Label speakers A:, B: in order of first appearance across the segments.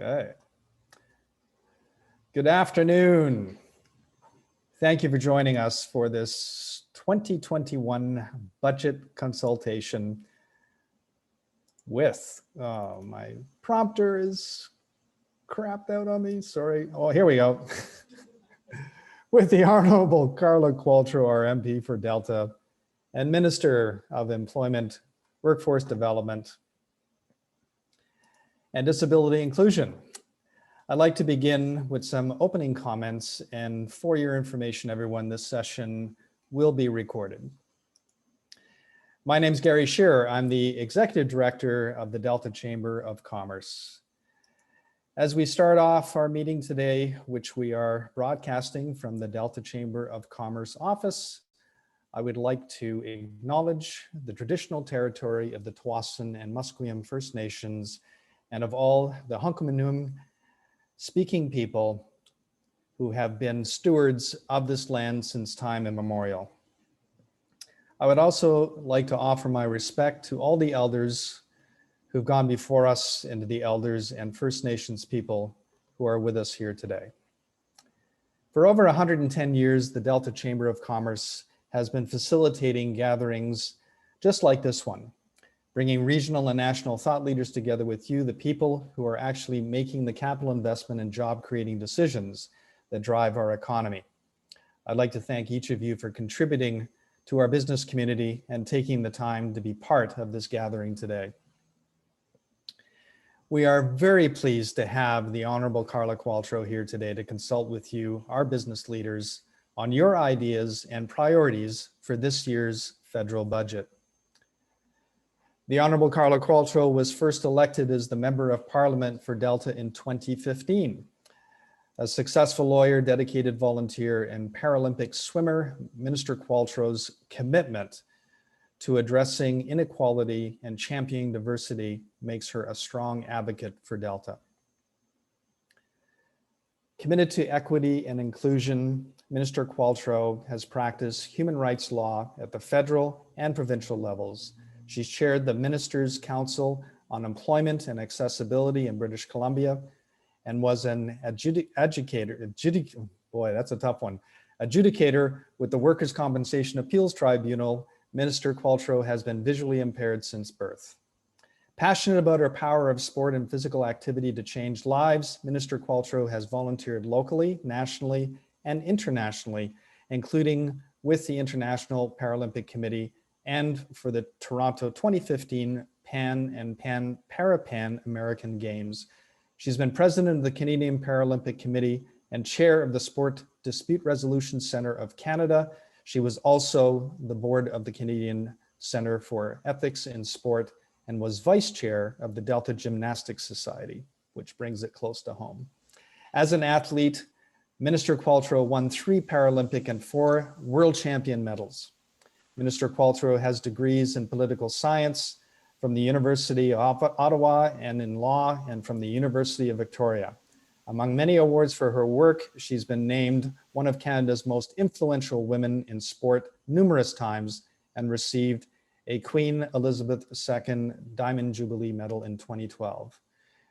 A: Okay. Good afternoon. Thank you for joining us for this 2021 budget consultation with, my prompter is crapped out on me, sorry. Oh, here we go. With the Honourable Carla Qualtrough, our MP for Delta, and Minister of Employment, Workforce Development, and Disability Inclusion. I'd like to begin with some opening comments, and for your information, everyone, this session will be recorded. My name is Gary Shearer. I'm the Executive Director of the Delta Chamber of Commerce. As we start off our meeting today, which we are broadcasting from the Delta Chamber of Commerce office, I would like to acknowledge the traditional territory of the Tsawwassen and Musqueam First Nations and of all the Hunkaminam speaking people who have been stewards of this land since time immemorial. I would also like to offer my respect to all the elders who've gone before us and to the elders and First Nations people who are with us here today. For over 110 years, the Delta Chamber of Commerce has been facilitating gatherings just like this one, bringing regional and national thought leaders together with you, the people who are actually making the capital investment and job creating decisions that drive our economy. I'd like to thank each of you for contributing to our business community and taking the time to be part of this gathering today. We are very pleased to have the Honourable Carla Qualtrough here today to consult with you, our business leaders, on your ideas and priorities for this year's federal budget. The Honourable Carla Qualtrough was first elected as the Member of Parliament for Delta in 2015. A successful lawyer, dedicated volunteer, and Paralympic swimmer, Minister Qualtrough's commitment to addressing inequality and championing diversity makes her a strong advocate for Delta. Committed to equity and inclusion, Minister Qualtrough has practiced human rights law at the federal and provincial levels. She's chaired the Ministers' Council on Employment and Accessibility in British Columbia and was an adjudicator with the Workers' Compensation Appeals Tribunal. Minister Qualtrough has been visually impaired since birth. Passionate about her power of sport and physical activity to change lives, Minister Qualtrough has volunteered locally, nationally, and internationally, including with the International Paralympic Committee and for the Toronto 2015 Pan and Para-Pan American Games. She's been president of the Canadian Paralympic Committee and chair of the Sport Dispute Resolution Centre of Canada. She was also the board of the Canadian Centre for Ethics in Sport and was vice chair of the Delta Gymnastics Society, which brings it close to home. As an athlete, Minister Qualtrough won 3 Paralympic and 4 world champion medals. Minister Qualtrough has degrees in political science from the University of Ottawa and in law and from the University of Victoria. Among many awards for her work, she's been named one of Canada's most influential women in sport numerous times and received a Queen Elizabeth II Diamond Jubilee Medal in 2012.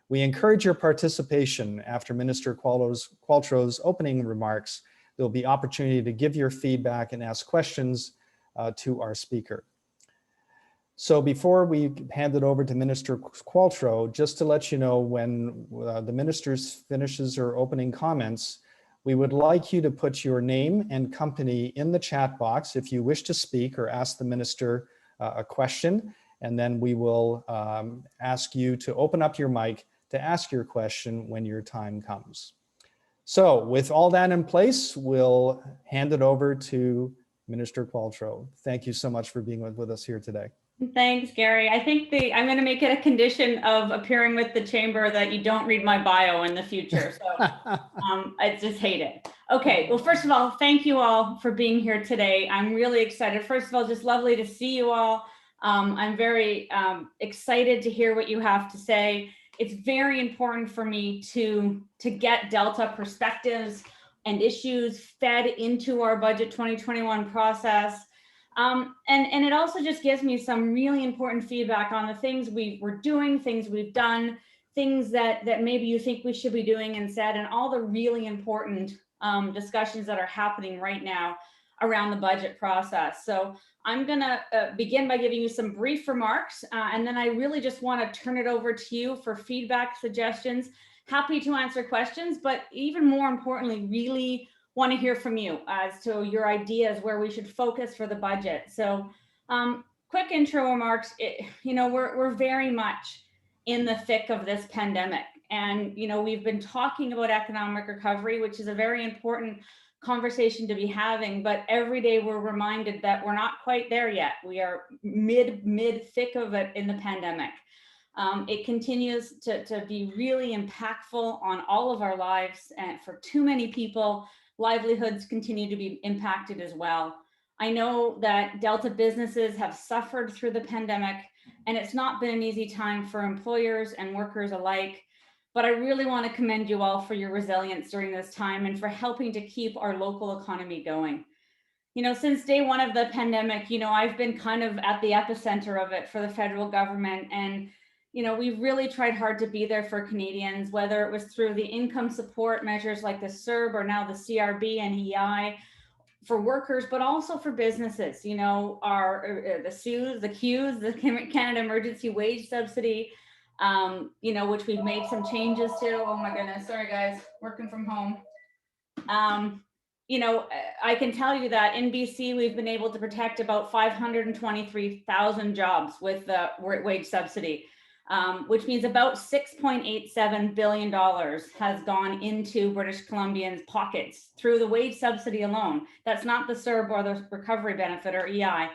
A: We encourage your participation after Minister Qualtrough's opening remarks. There will be opportunity to give your feedback and ask questions to our speaker. So before we hand it over to Minister Qualtrough, just to let you know, when the minister finishes her opening comments, we would like you to put your name and company in the chat box if you wish to speak or ask the minister a question, and then we will ask you to open up your mic to ask your question when your time comes. So with all that in place, we'll hand it over to Minister Qualtrough. Thank you so much for being with us here today.
B: Thanks, Gary. I think I'm going to make it a condition of appearing with the chamber that you don't read my bio in the future. So I just hate it. Okay, well, first of all, thank you all for being here today. I'm really excited. First of all, just lovely to see you all. I'm very excited to hear what you have to say. It's very important for me to get Delta perspectives and issues fed into our budget 2021 process. And it also just gives me some really important feedback on the things we're doing, things we've done, things that maybe you think we should be doing instead, and all the really important discussions that are happening right now around the budget process. So I'm going to begin by giving you some brief remarks, and then I really just want to turn it over to you for feedback, suggestions. Happy to answer questions, but even more importantly, really want to hear from you as to your ideas where we should focus for the budget. So quick intro remarks. We're very much in the thick of this pandemic, and we've been talking about economic recovery, which is a very important conversation to be having, but every day we're reminded that we're not quite there yet. We are mid thick of it in the pandemic. It continues to be really impactful on all of our lives, and for too many people, livelihoods continue to be impacted as well. I know that Delta businesses have suffered through the pandemic, and it's not been an easy time for employers and workers alike. But I really want to commend you all for your resilience during this time and for helping to keep our local economy going. Since day one of the pandemic, I've been kind of at the epicenter of it for the federal government. And, we've really tried hard to be there for Canadians, whether it was through the income support measures like the CERB or now the CRB and EI for workers, but also for businesses, the CEWS, the CEWS, the Canada Emergency Wage Subsidy, which we've made some changes to. Oh my goodness, sorry guys, working from home. I can tell you that in BC, we've been able to protect about 523,000 jobs with the wage subsidy, which means about $6.87 billion has gone into British Columbians' pockets through the wage subsidy alone. That's not the CERB or the recovery benefit or EI,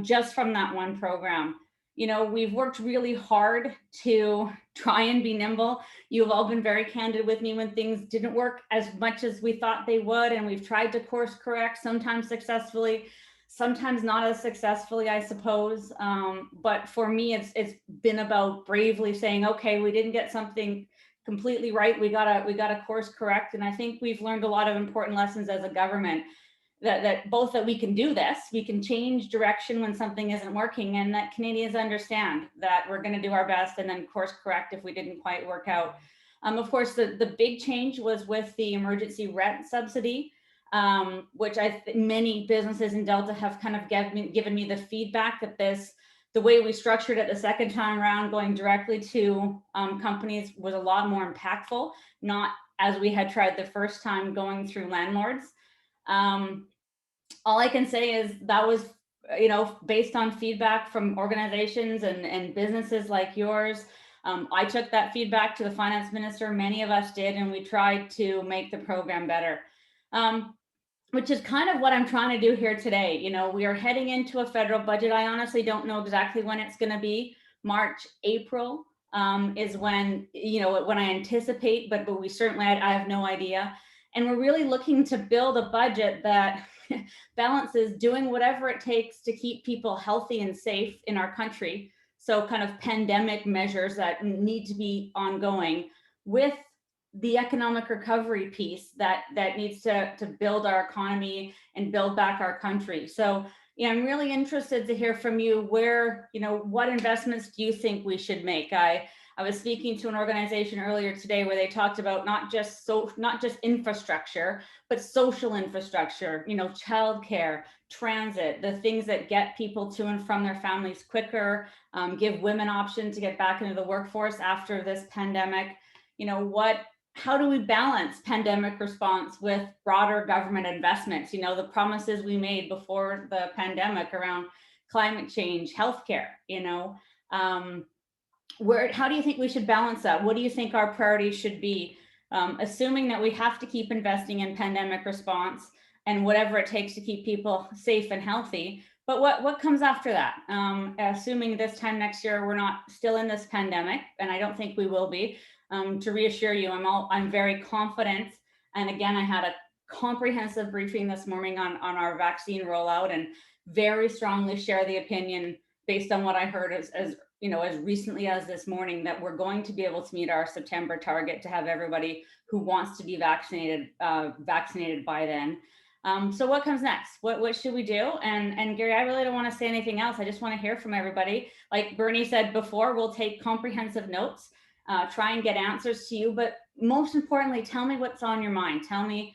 B: just from that one program. We've worked really hard to try and be nimble. You've all been very candid with me when things didn't work as much as we thought they would, and we've tried to course correct, sometimes successfully, sometimes not as successfully, I suppose. But for me, it's been about bravely saying, okay, we didn't get something completely right. We gotta course correct. And I think we've learned a lot of important lessons as a government. That both that we can do this, we can change direction when something isn't working, and that Canadians understand that we're going to do our best and then course correct if we didn't quite work out. Of course, the big change was with the emergency rent subsidy, which many businesses in Delta have kind of given me the feedback that the way we structured it the second time around, going directly to companies, was a lot more impactful, not as we had tried the first time going through landlords. All I can say is that was, based on feedback from organizations and businesses like yours. I took that feedback to the finance minister, many of us did, and we tried to make the program better, which is kind of what I'm trying to do here today. We are heading into a federal budget. I honestly don't know exactly when it's going to be. March, April is when, when I anticipate, but we certainly, I have no idea. And we're really looking to build a budget that balances doing whatever it takes to keep people healthy and safe in our country. So kind of pandemic measures that need to be ongoing, with the economic recovery piece that needs to build our economy and build back our country. So I'm really interested to hear from you where, what investments do you think we should make? I was speaking to an organization earlier today where they talked about not just infrastructure, but social infrastructure, childcare, transit, the things that get people to and from their families quicker, give women options to get back into the workforce after this pandemic. How do we balance pandemic response with broader government investments? The promises we made before the pandemic around climate change, healthcare, how do you think we should balance that? What do you think our priorities should be? Assuming that we have to keep investing in pandemic response and whatever it takes to keep people safe and healthy. But what comes after that? Assuming this time next year, we're not still in this pandemic, and I don't think we will be. To reassure you, I'm very confident. And again, I had a comprehensive briefing this morning on our vaccine rollout, and very strongly share the opinion based on what I heard as recently as this morning, that we're going to be able to meet our September target to have everybody who wants to be vaccinated by then. So what comes next? What should we do? And Gary, I really don't want to say anything else. I just want to hear from everybody. Like Bernie said before, we'll take comprehensive notes. try and get answers to you, but most importantly, tell me what's on your mind. Tell me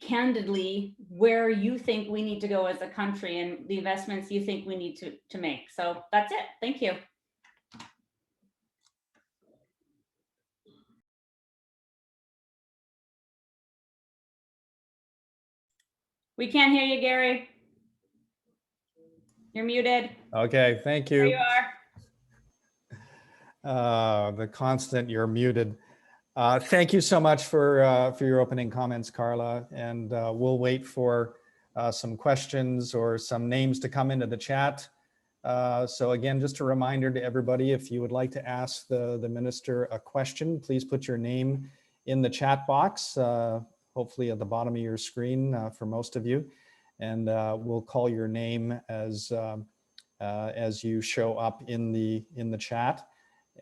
B: candidly where you think we need to go as a country and the investments you think we need to make. So that's it. Thank you. We can't hear you, Gary. You're muted.
A: Okay, thank
B: There
A: you.
B: you are.
A: The constant you're muted. Thank you so much for your opening comments, Carla, and we'll wait for some questions or some names to come into the chat. So again, just a reminder to everybody, if you would like to ask the minister a question, please put your name in the chat box, hopefully at the bottom of your screen for most of you, and we'll call your name as you show up in the chat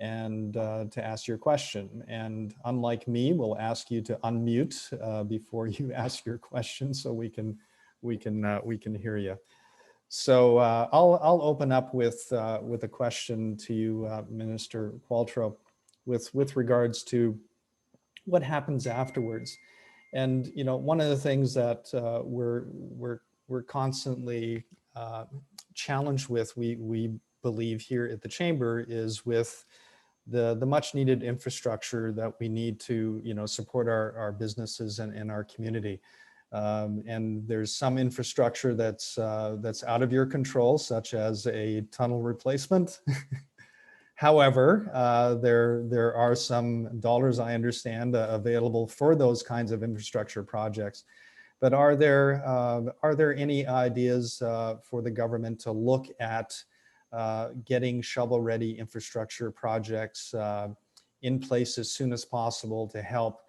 A: and to ask your question. And unlike me, we'll ask you to unmute before you ask your question so we can hear you. So I'll open up with a question to you, Minister Qualtrough, with regards to what happens afterwards. And you know, one of the things that we're constantly challenged with, we believe here at the Chamber, is with the much needed infrastructure that we need to, you know, support our businesses and our community. And there's some infrastructure that's out of your control, such as a tunnel replacement. However, there are some dollars, I understand, available for those kinds of infrastructure projects. But are there any ideas for the government to look at getting shovel-ready infrastructure projects in place as soon as possible to help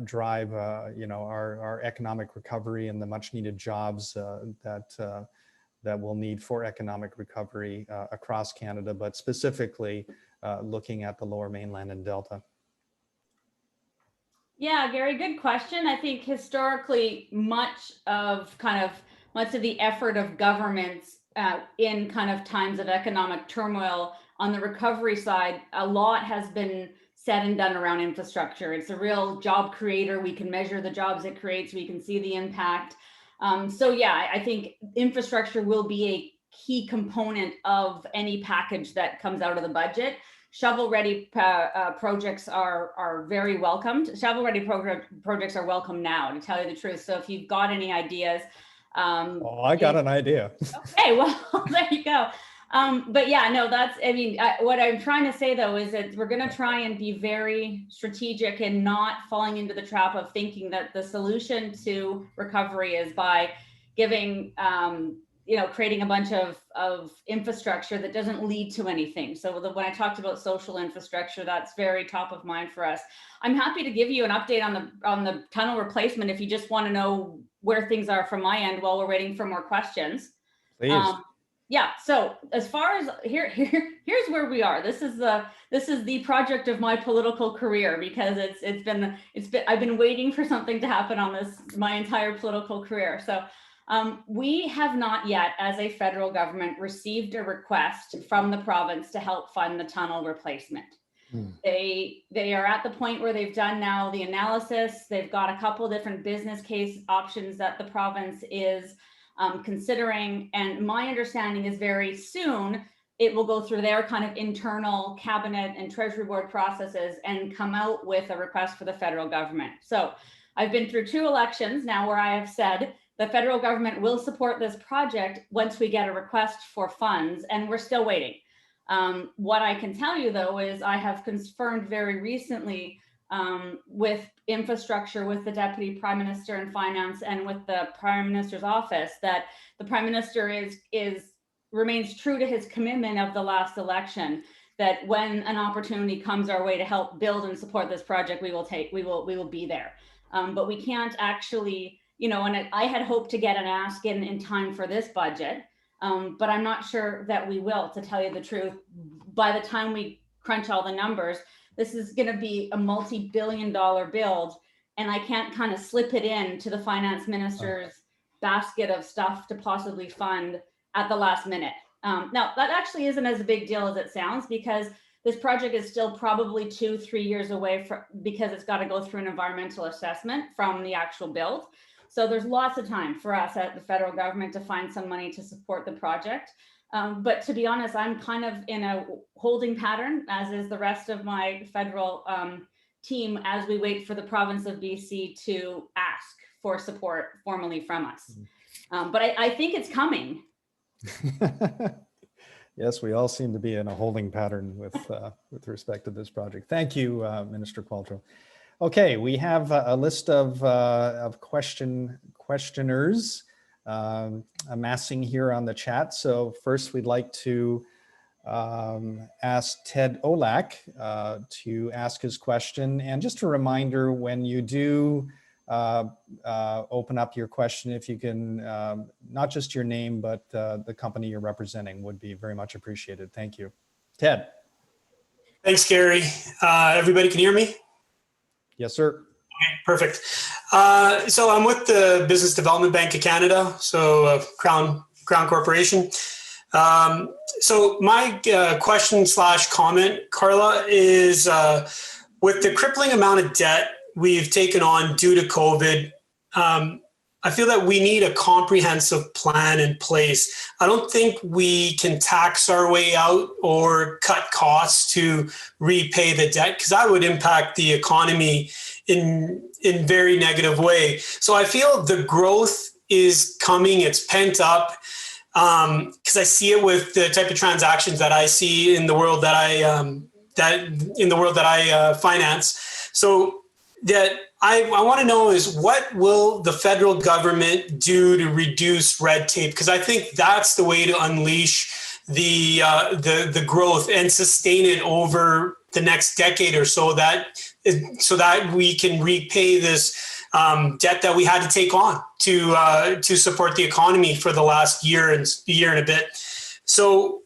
A: drive, you know, our economic recovery and the much-needed jobs that we'll need for economic recovery across Canada, but specifically looking at the Lower Mainland and Delta?
B: Yeah, Gary, good question. I think historically, much of the effort of governments in kind of times of economic turmoil on the recovery side, a lot has been said and done around infrastructure. It's a real job creator. We can measure the jobs it creates. We can see the impact. So yeah, I think infrastructure will be a key component of any package that comes out of the budget. Shovel-ready projects are very welcomed. Shovel-ready projects are welcome now, to tell you the truth. So if you've got any ideas.
A: Oh, I got an idea.
B: Okay, well, there you go. But yeah, no, that's, I mean, what I'm trying to say though is that we're going to try and be very strategic and not falling into the trap of thinking that the solution to recovery is by giving, you know, creating a bunch of infrastructure that doesn't lead to anything. So when I talked about social infrastructure, that's very top of mind for us. I'm happy to give you an update on the tunnel replacement if you just want to know where things are from my end while we're waiting for more questions.
A: Please.
B: Yeah, so as far as here's where we are. This is the project of my political career, because I've been waiting for something to happen on this my entire political career. So we have not yet, as a federal government, received a request from the province to help fund the tunnel replacement. They are at the point where they've done now the analysis. They've got a couple different business case options that the province is considering, and my understanding is very soon it will go through their kind of internal cabinet and treasury board processes and come out with a request for the federal government. So I've been through 2 elections now where I have said the federal government will support this project once we get a request for funds, and we're still waiting. What I can tell you though is I have confirmed very recently with infrastructure, with the Deputy Prime Minister and Finance, and with the Prime Minister's office, that the Prime Minister remains true to his commitment of the last election, that when an opportunity comes our way to help build and support this project, we will be there. But we can't actually, you know, and I had hoped to get an ask in time for this budget, but I'm not sure that we will, to tell you the truth. By the time we crunch all the numbers, this is going to be a multi-billion-dollar build, and I can't kind of slip it in to the finance minister's basket of stuff to possibly fund at the last minute. Now, that actually isn't as a big deal as it sounds, because This project is still probably 2-3 years away because it's got to go through an environmental assessment from the actual build. So there's lots of time for us at the federal government to find some money to support the project. But to be honest, I'm kind of in a holding pattern, as is the rest of my federal team, as we wait for the province of BC to ask for support formally from us. But I think it's coming.
A: Yes, we all seem to be in a holding pattern with respect to this project. Thank you, Minister Qualtrough. Okay, we have a list of questioners amassing here on the chat. So first, we'd like to ask Ted Olak to ask his question. And just a reminder, when you do open up your question, if you can, not just your name, but the company you're representing would be very much appreciated. Thank you. Ted.
C: Thanks, Gary. Everybody can hear me?
A: Yes, sir.
C: Okay, perfect. So I'm with the Business Development Bank of Canada, so Crown Corporation. So my question/comment, Carla, is with the crippling amount of debt we've taken on due to COVID, I feel that we need a comprehensive plan in place. I don't think we can tax our way out or cut costs to repay the debt, because that would impact the economy in very negative way. So I feel the growth is coming, it's pent up, because I see it with the type of transactions that I see in the world that I finance. So that I want to know is, what will the federal government do to reduce red tape? Because I think that's the way to unleash the growth and sustain it over the next decade or so, that we can repay this debt that we had to take on to support the economy for the last year and a bit. So,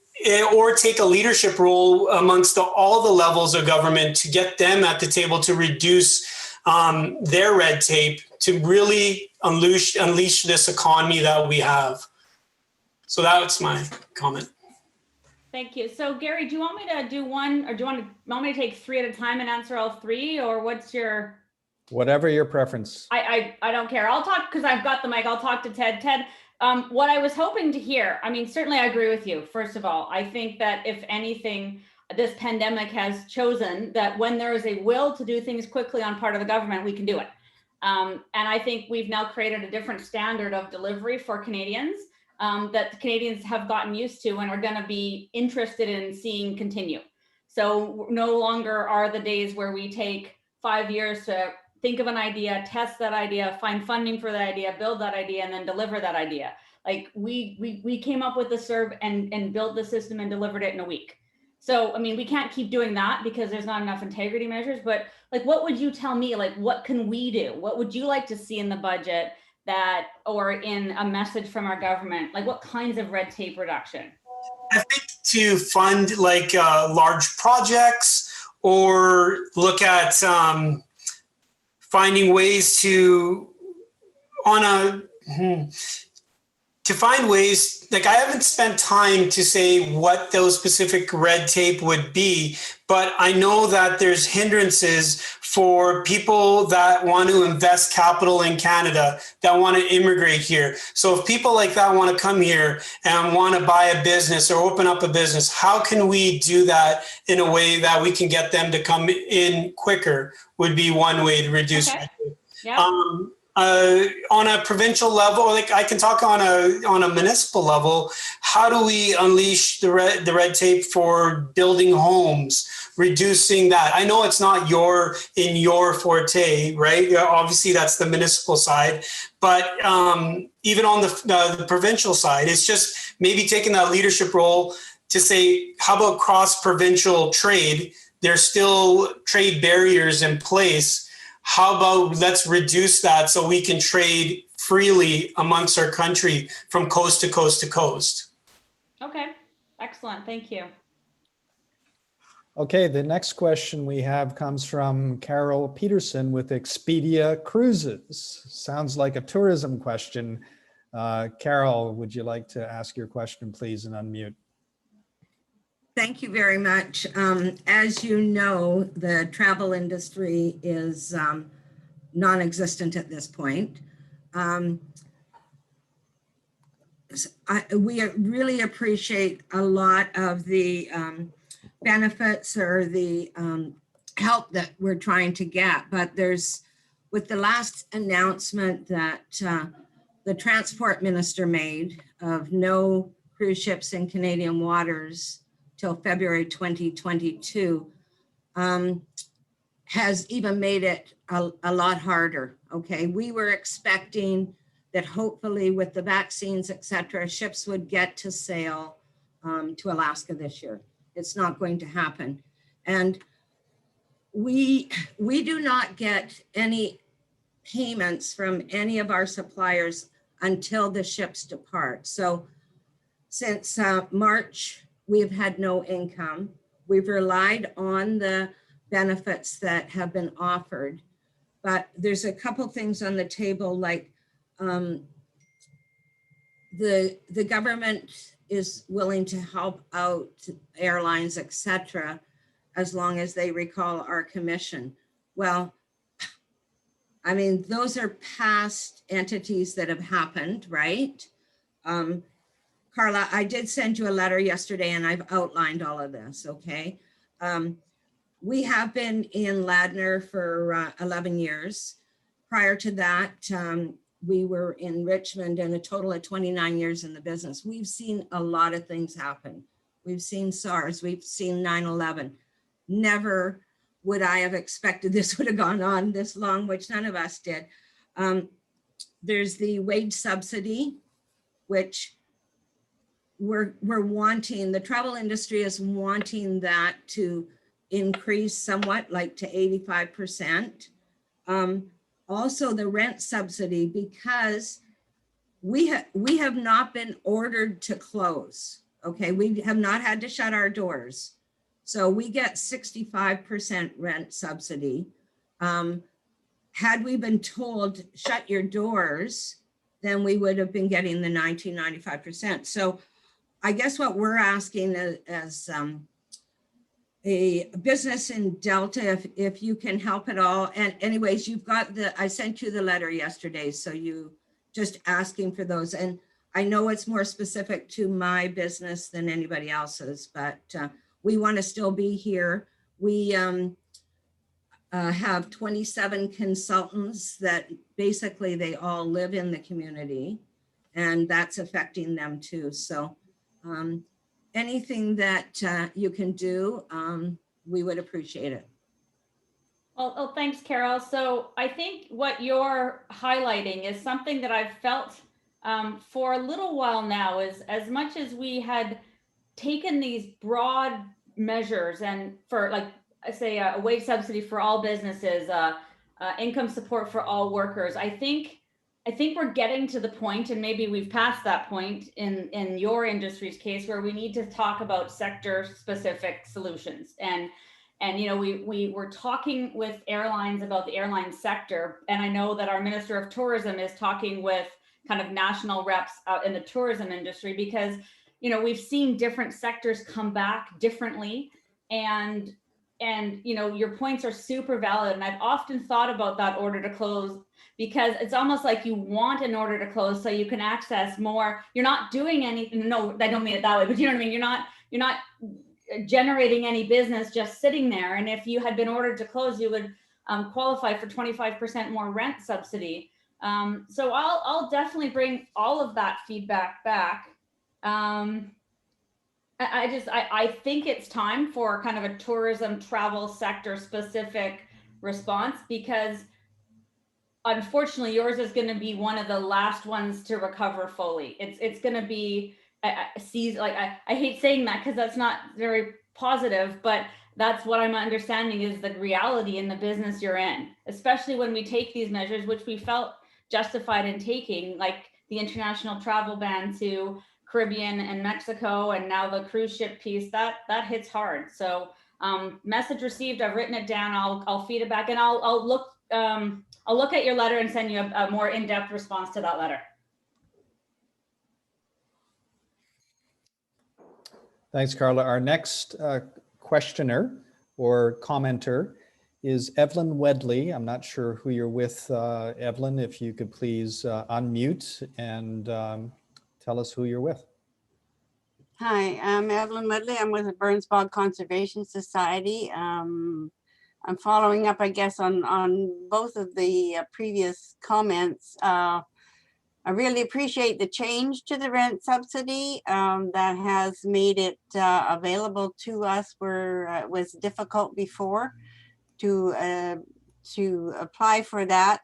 C: or take a leadership role amongst all the levels of government to get them at the table to reduce their red tape, to really unleash this economy that we have. So that's my comment.
B: Thank you. So Gary, do you want me to do one, or do you want me to take three at a time and answer all three, or what's your?
A: Whatever your preference.
B: I don't care. I'll talk, because I've got the mic. I'll talk to Ted. Ted, what I was hoping to hear, I mean, certainly I agree with you. First of all, I think that if anything, this pandemic has chosen that when there is a will to do things quickly on part of the government, we can do it. And I think we've now created a different standard of delivery for Canadians that the Canadians have gotten used to and are going to be interested in seeing continue. So no longer are the days where we take 5 years to think of an idea, test that idea, find funding for that idea, build that idea, and then deliver that idea. Like we came up with the SERB and built the system and delivered it in a week. So, I mean, we can't keep doing that because there's not enough integrity measures, but like, what would you tell me? Like, what can we do? What would you like to see in the budget that, or in a message from our government? Like, what kinds of red tape reduction?
C: I think to fund like large projects, or look at finding ways to find ways, like I haven't spent time to say what those specific red tape would be, but I know that there's hindrances for people that want to invest capital in Canada, that want to immigrate here. So if people like that want to come here and want to buy a business or open up a business, how can we do that in a way that we can get them to come in quicker, would be one way to reduce red tape.
B: Yeah.
C: On a provincial level, like I can talk on a municipal level, how do we unleash the red tape for building homes, reducing that? I know it's not in your forte, right? Obviously, that's the municipal side, but even on the provincial side, it's just maybe taking that leadership role to say, how about cross-provincial trade? There's still trade barriers in place. How about let's reduce that so we can trade freely amongst our country from coast to coast to coast?
B: Okay, excellent. Thank you.
A: Okay, the next question we have comes from Carol Peterson with Expedia Cruises. Sounds like a tourism question. Carol, would you like to ask your question, please, and unmute?
D: Thank you very much. As you know, the travel industry is non-existent at this point. We really appreciate a lot of the benefits or the help that we're trying to get, but with the last announcement that the transport minister made of no cruise ships in Canadian waters till February 2022, has even made it a lot harder. Okay, we were expecting that hopefully with the vaccines, et cetera, ships would get to sail to Alaska this year. It's not going to happen. And we do not get any payments from any of our suppliers until the ships depart. So since March, we've had no income. We've relied on the benefits that have been offered, but there's a couple things on the table, like the government is willing to help out airlines, et cetera, as long as they recall our commission. Well, I mean, those are past entities that have happened, right? Carla, I did send you a letter yesterday and I've outlined all of this, okay? We have been in Ladner for 11 years. Prior to that, we were in Richmond and a total of 29 years in the business. We've seen a lot of things happen. We've seen SARS, we've seen 9/11. Never would I have expected this would have gone on this long, which none of us did. There's the wage subsidy, which we're wanting, the travel industry is wanting that to increase somewhat, like to 85%. Also the rent subsidy, because we have not been ordered to close. Okay, we have not had to shut our doors. So we get 65% rent subsidy. Had we been told shut your doors, then we would have been getting the 95%. So I guess what we're asking as a business in Delta, if you can help at all. And anyways, you've got I sent you the letter yesterday, so you just asking for those. And I know it's more specific to my business than anybody else's, but we want to still be here. We have 27 consultants that basically they all live in the community, and that's affecting them too. So anything that you can do, we would appreciate it.
B: Well, thanks, Carol. So I think what you're highlighting is something that I've felt for a little while now, is as much as we had taken these broad measures and for, like I say, a wage subsidy for all businesses, income support for all workers, I think we're getting to the point, and maybe we've passed that point in your industry's case, where we need to talk about sector specific solutions. And you know, we were talking with airlines about the airline sector, and I know that our Minister of Tourism is talking with kind of national reps out in the tourism industry, because you know, we've seen different sectors come back differently, and you know, your points are super valid. And I've often thought about that order to close, because it's almost like you want an order to close so you can access more. You're not doing anything. No, I don't mean it that way, but you know what I mean? You're not generating any business just sitting there. And if you had been ordered to close, you would qualify for 25% more rent subsidy. So I'll definitely bring all of that feedback back. I think it's time for kind of a tourism travel sector specific response, because unfortunately yours is going to be one of the last ones to recover fully. It's going to be I hate saying that because that's not very positive, but that's what I'm understanding is the reality in the business you're in, especially when we take these measures, which we felt justified in taking, like the international travel ban to Caribbean and Mexico, and now the cruise ship piece, that hits hard. So message received, I've written it down, I'll feed it back, and I'll look at your letter and send you a more in-depth response to that letter.
A: Thanks, Carla. Our next questioner or commenter is Evelyn Wedley. I'm not sure who you're with, Evelyn. If you could please unmute and tell us who you're with.
E: Hi, I'm Evelyn Medley. I'm with the Burns Bog Conservation Society. I'm following up, I guess, on both of the previous comments. I really appreciate the change to the rent subsidy that has made it available to us where it was difficult before to apply for that.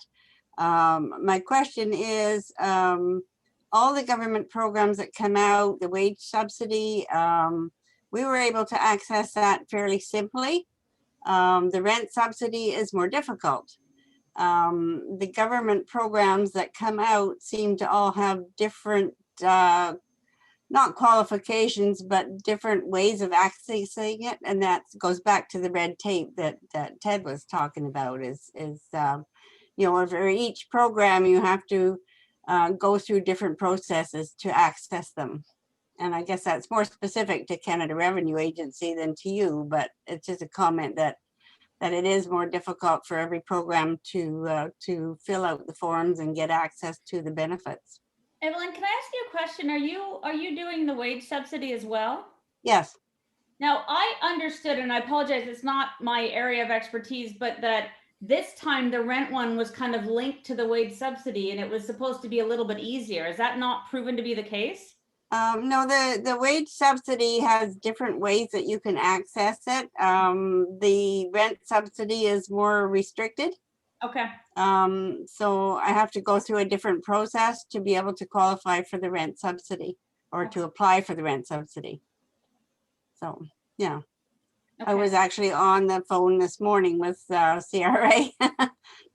E: My question is, all the government programs that come out, the wage subsidy, we were able to access that fairly simply. The rent subsidy is more difficult. The government programs that come out seem to all have different, not qualifications, but different ways of accessing it. And that goes back to the red tape that Ted was talking about is you know, for each program, you have to go through different processes to access them. And I guess that's more specific to Canada Revenue Agency than to you, but it's just a comment that it is more difficult for every program to fill out the forms and get access to the benefits.
B: Evelyn, can I ask you a question? Are you doing the wage subsidy as well?
E: Yes.
B: Now, I understood, and I apologize, it's not my area of expertise, but that this time the rent one was kind of linked to the wage subsidy and it was supposed to be a little bit easier. Is that not proven to be the case?
E: No, the wage subsidy has different ways that you can access it. The rent subsidy is more restricted.
B: Okay.
E: So I have to go through a different process to be able to qualify for the rent subsidy or to apply for the rent subsidy. So, yeah.
B: Okay.
E: I was actually on the phone this morning with CRA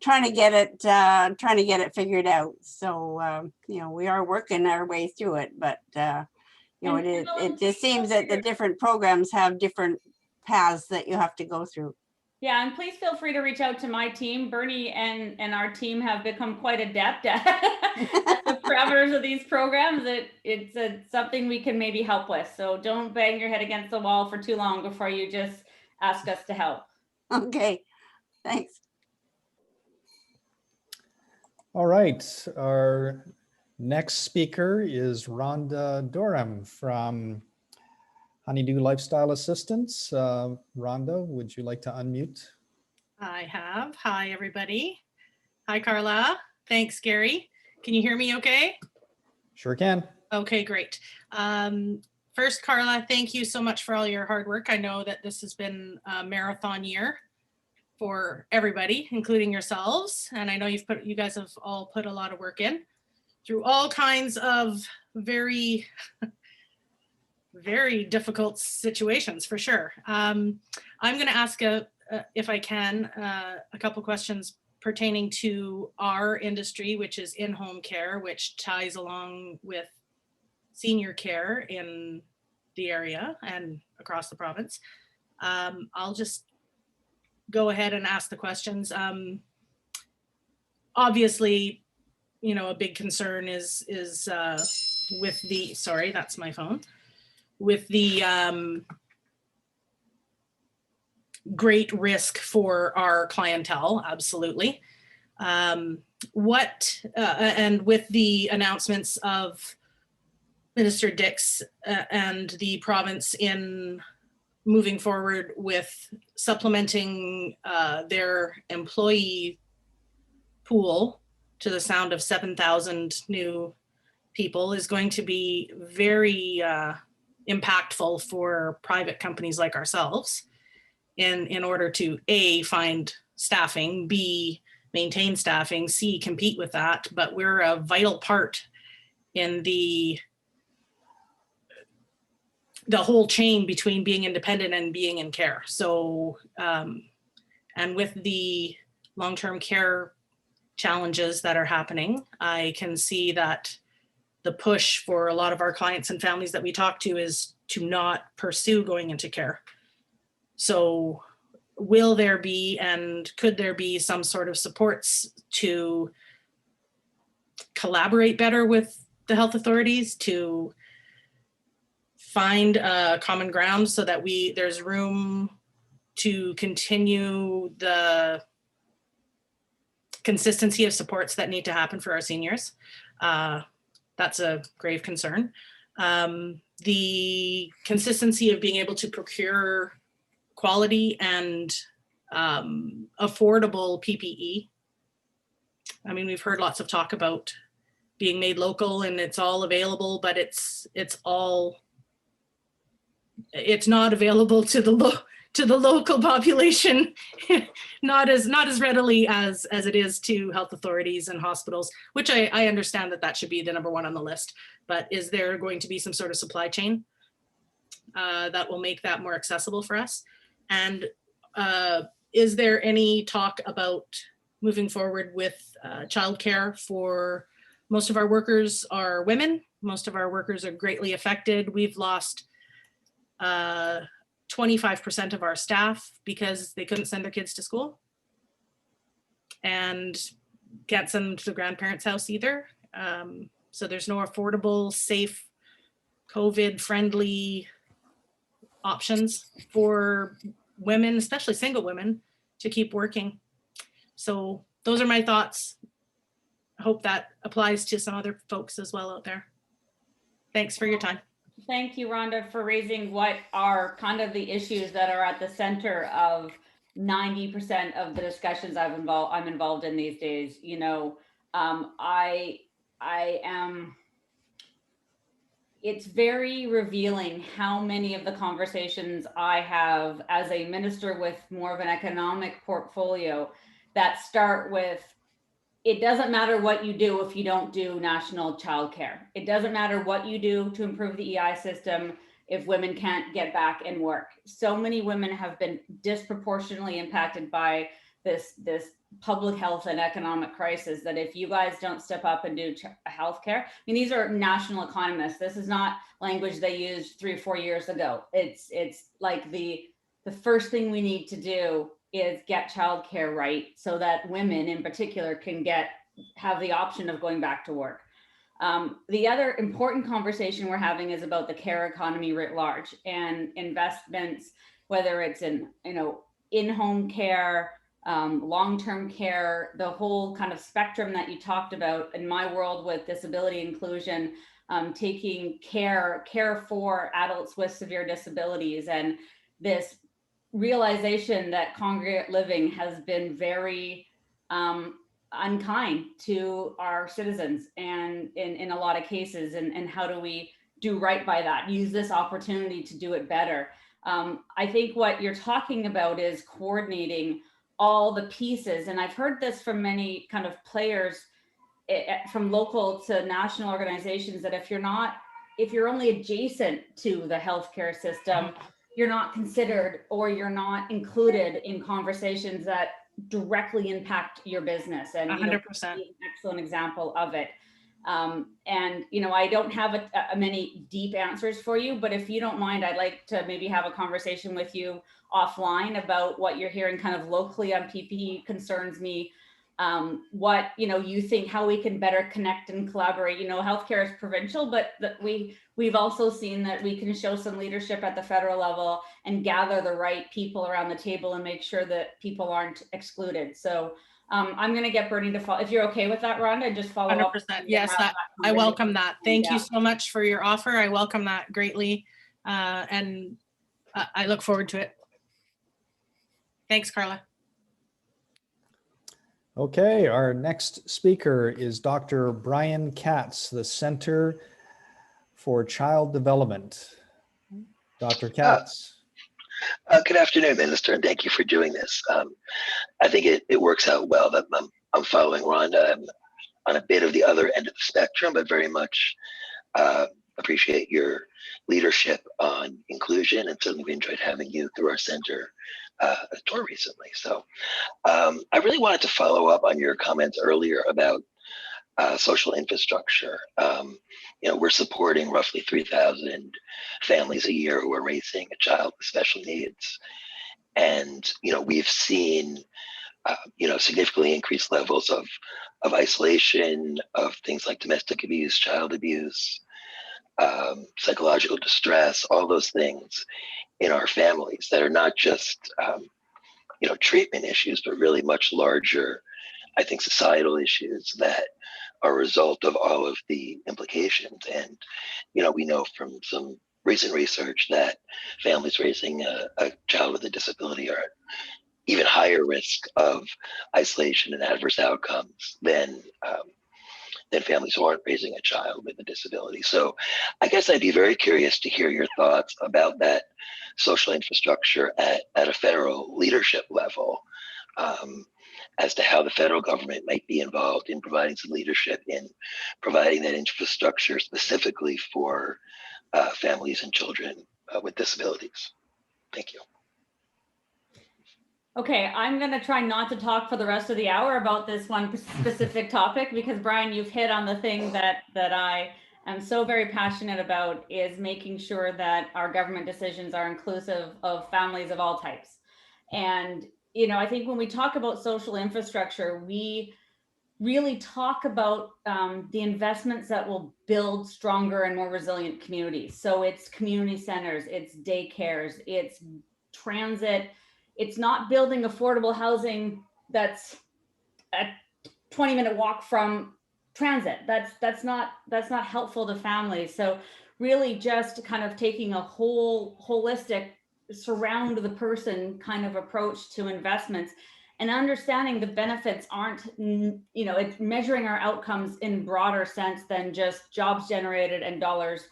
E: trying to get it figured out. So, you know, we are working our way through it, but, you know, it just seems that the different programs have different paths that you have to go through.
B: Yeah, and please feel free to reach out to my team. Bernie and our team have become quite adept at the parameters of these programs. It's something we can maybe help with. So don't bang your head against the wall for too long before you just ask us to help.
E: Okay, thanks.
A: All right, our next speaker is Rhonda Dorham from Honeydew Lifestyle Assistance. Rhonda, would you like to unmute?
F: I have. Hi, everybody. Hi, Carla. Thanks, Gary. Can you hear me okay?
A: Sure can.
F: Okay, great. First, Carla, thank you so much for all your hard work. I know that this has been a marathon year for everybody, including yourselves. And I know you guys have all put a lot of work in through all kinds of very very difficult situations for sure. I'm going to ask, if I can, a couple questions pertaining to our industry, which is in-home care, which ties along with senior care in the area and across the province. I'll just go ahead and ask the questions. Obviously, you know, a big concern is with the, sorry, that's my phone. With the great risk for our clientele, absolutely. And with the announcements of Minister Dix and the province in moving forward with supplementing their employee pool to the sound of 7,000 new people is going to be very impactful for private companies like ourselves in order to A, find staffing, B, maintain staffing, C, compete with that. But we're a vital part in the whole chain between being independent and being in care. So, and with the long-term care challenges that are happening, I can see that the push for a lot of our clients and families that we talk to is to not pursue going into care. So will there be, and could there be some sort of supports to collaborate better with the health authorities to find a common ground so that there's room to continue the consistency of supports that need to happen for our seniors. That's a grave concern. The consistency of being able to procure quality and affordable PPE. I mean, we've heard lots of talk about being made local and it's all available, but it's not available to the local population, not as readily as it is to health authorities and hospitals, which I understand that should be the number one on the list. But is there going to be some sort of supply chain that will make that more accessible for us? And is there any talk about moving forward with childcare for most of our workers are women. Most of our workers are greatly affected. We've lost 25% of our staff because they couldn't send their kids to school and can't send them to the grandparents' house either. So there's no affordable, safe, COVID-friendly options for women, especially single women, to keep working. So those are my thoughts. I hope that applies to some other folks as well out there. Thanks for your time.
B: Thank you, Rhonda, for raising what are kind of the issues that are at the center of 90% of the discussions I'm involved in these days. You know, it's very revealing how many of the conversations I have as a minister with more of an economic portfolio that start with, it doesn't matter what you do if you don't do national childcare. It doesn't matter what you do to improve the EI system if women can't get back and work. So many women have been disproportionately impacted by this public health and economic crisis that if you guys don't step up and do healthcare, I mean, these are national economists. This is not language they used 3 or 4 years ago. It's like the first thing we need to do is get childcare right so that women in particular can have the option of going back to work. The other important conversation we're having is about the care economy writ large and investments, whether it's in, in-home care, long-term care, the whole kind of spectrum that you talked about. In my world with disability inclusion, taking care for adults with severe disabilities, and this realization that congregate living has been very unkind to our citizens, and in a lot of cases, and how do we do right by that, use this opportunity to do it better. I think what you're talking about is coordinating all the pieces, and I've heard this from many kind of players, from local to national organizations, that if you're only adjacent to the healthcare system, you're not considered or you're not included in conversations that directly impact your business. And
F: 100%.
B: An excellent example of it. And I don't have many deep answers for you, but if you don't mind, I'd like to maybe have a conversation with you offline about what you're hearing kind of locally on PPE. Concerns me. What you think, how we can better connect and collaborate. Healthcare is provincial, but we've also seen that we can show some leadership at the federal level and gather the right people around the table and make sure that people aren't excluded. So I'm going to get Bernie to follow, if you're okay with that, Rhonda, and just follow
F: 100%.
B: up.
F: Yes, I welcome that. Thank you so much for your offer. I welcome that greatly, and I look forward to it. Thanks, Carla.
A: Okay, our next speaker is Dr. Brian Katz, the Center for Child Development. Dr. Katz.
G: Good afternoon, Minister, and thank you for doing this. I think it works out well that I'm following Rhonda. I'm on a bit of the other end of the spectrum, but very much appreciate your leadership on inclusion, and certainly we enjoyed having you through our center tour recently. So I really wanted to follow up on your comments earlier about social infrastructure. We're supporting roughly 3,000 families a year who are raising a child with special needs. And, we've seen, significantly increased levels of isolation, of things like domestic abuse, child abuse. psychological distress, all those things in our families that are not just, treatment issues, but really much larger, I think, societal issues that are a result of all of the implications. And, we know from some recent research that families raising a child with a disability are at even higher risk of isolation and adverse outcomes than families who aren't raising a child with a disability. So I guess I'd be very curious to hear your thoughts about that social infrastructure at a federal leadership level, as to how the federal government might be involved in providing some leadership in providing that infrastructure specifically for families and children with disabilities. Thank you.
B: Okay, I'm going to try not to talk for the rest of the hour about this one specific topic, because Brian, you've hit on the thing that I am so very passionate about, is making sure that our government decisions are inclusive of families of all types. And, I think when we talk about social infrastructure, we really talk about the investments that will build stronger and more resilient communities. So it's community centers, it's daycares, it's transit. It's not building affordable housing that's a 20-minute walk from transit. That's not helpful to families. So really just kind of taking a holistic, surround the person kind of approach to investments, and understanding the benefits aren't, it's measuring our outcomes in broader sense than just jobs generated and dollars,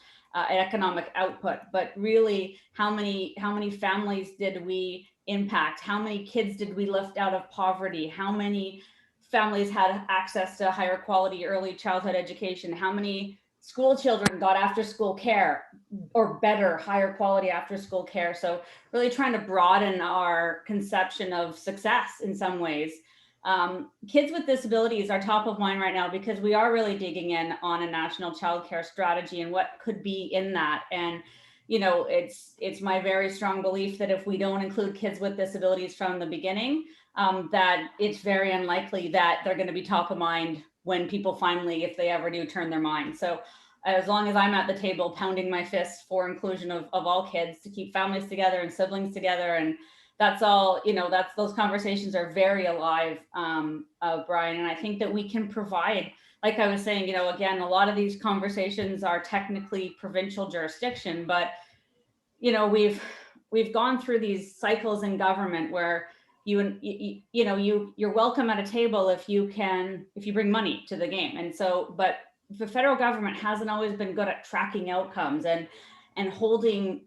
B: economic output, but really how many families did we impact? How many kids did we lift out of poverty? How many families had access to higher quality early childhood education? How many school children got after school care, or better, higher quality after school care? So really trying to broaden our conception of success in some ways. Kids with disabilities are top of mind right now, because we are really digging in on a national childcare strategy and what could be in that. And it's my very strong belief that if we don't include kids with disabilities from the beginning, that it's very unlikely that they're going to be top of mind when people finally, if they ever do, turn their mind. So as long as I'm at the table pounding my fist for inclusion of all kids, to keep families together and siblings together, and that's all, those conversations are very alive, Brian. And I think that we can provide, like I was saying, again, a lot of these conversations are technically provincial jurisdiction, but, we've gone through these cycles in government where you're welcome at a table if you bring money to the game. And so, but the federal government hasn't always been good at tracking outcomes and holding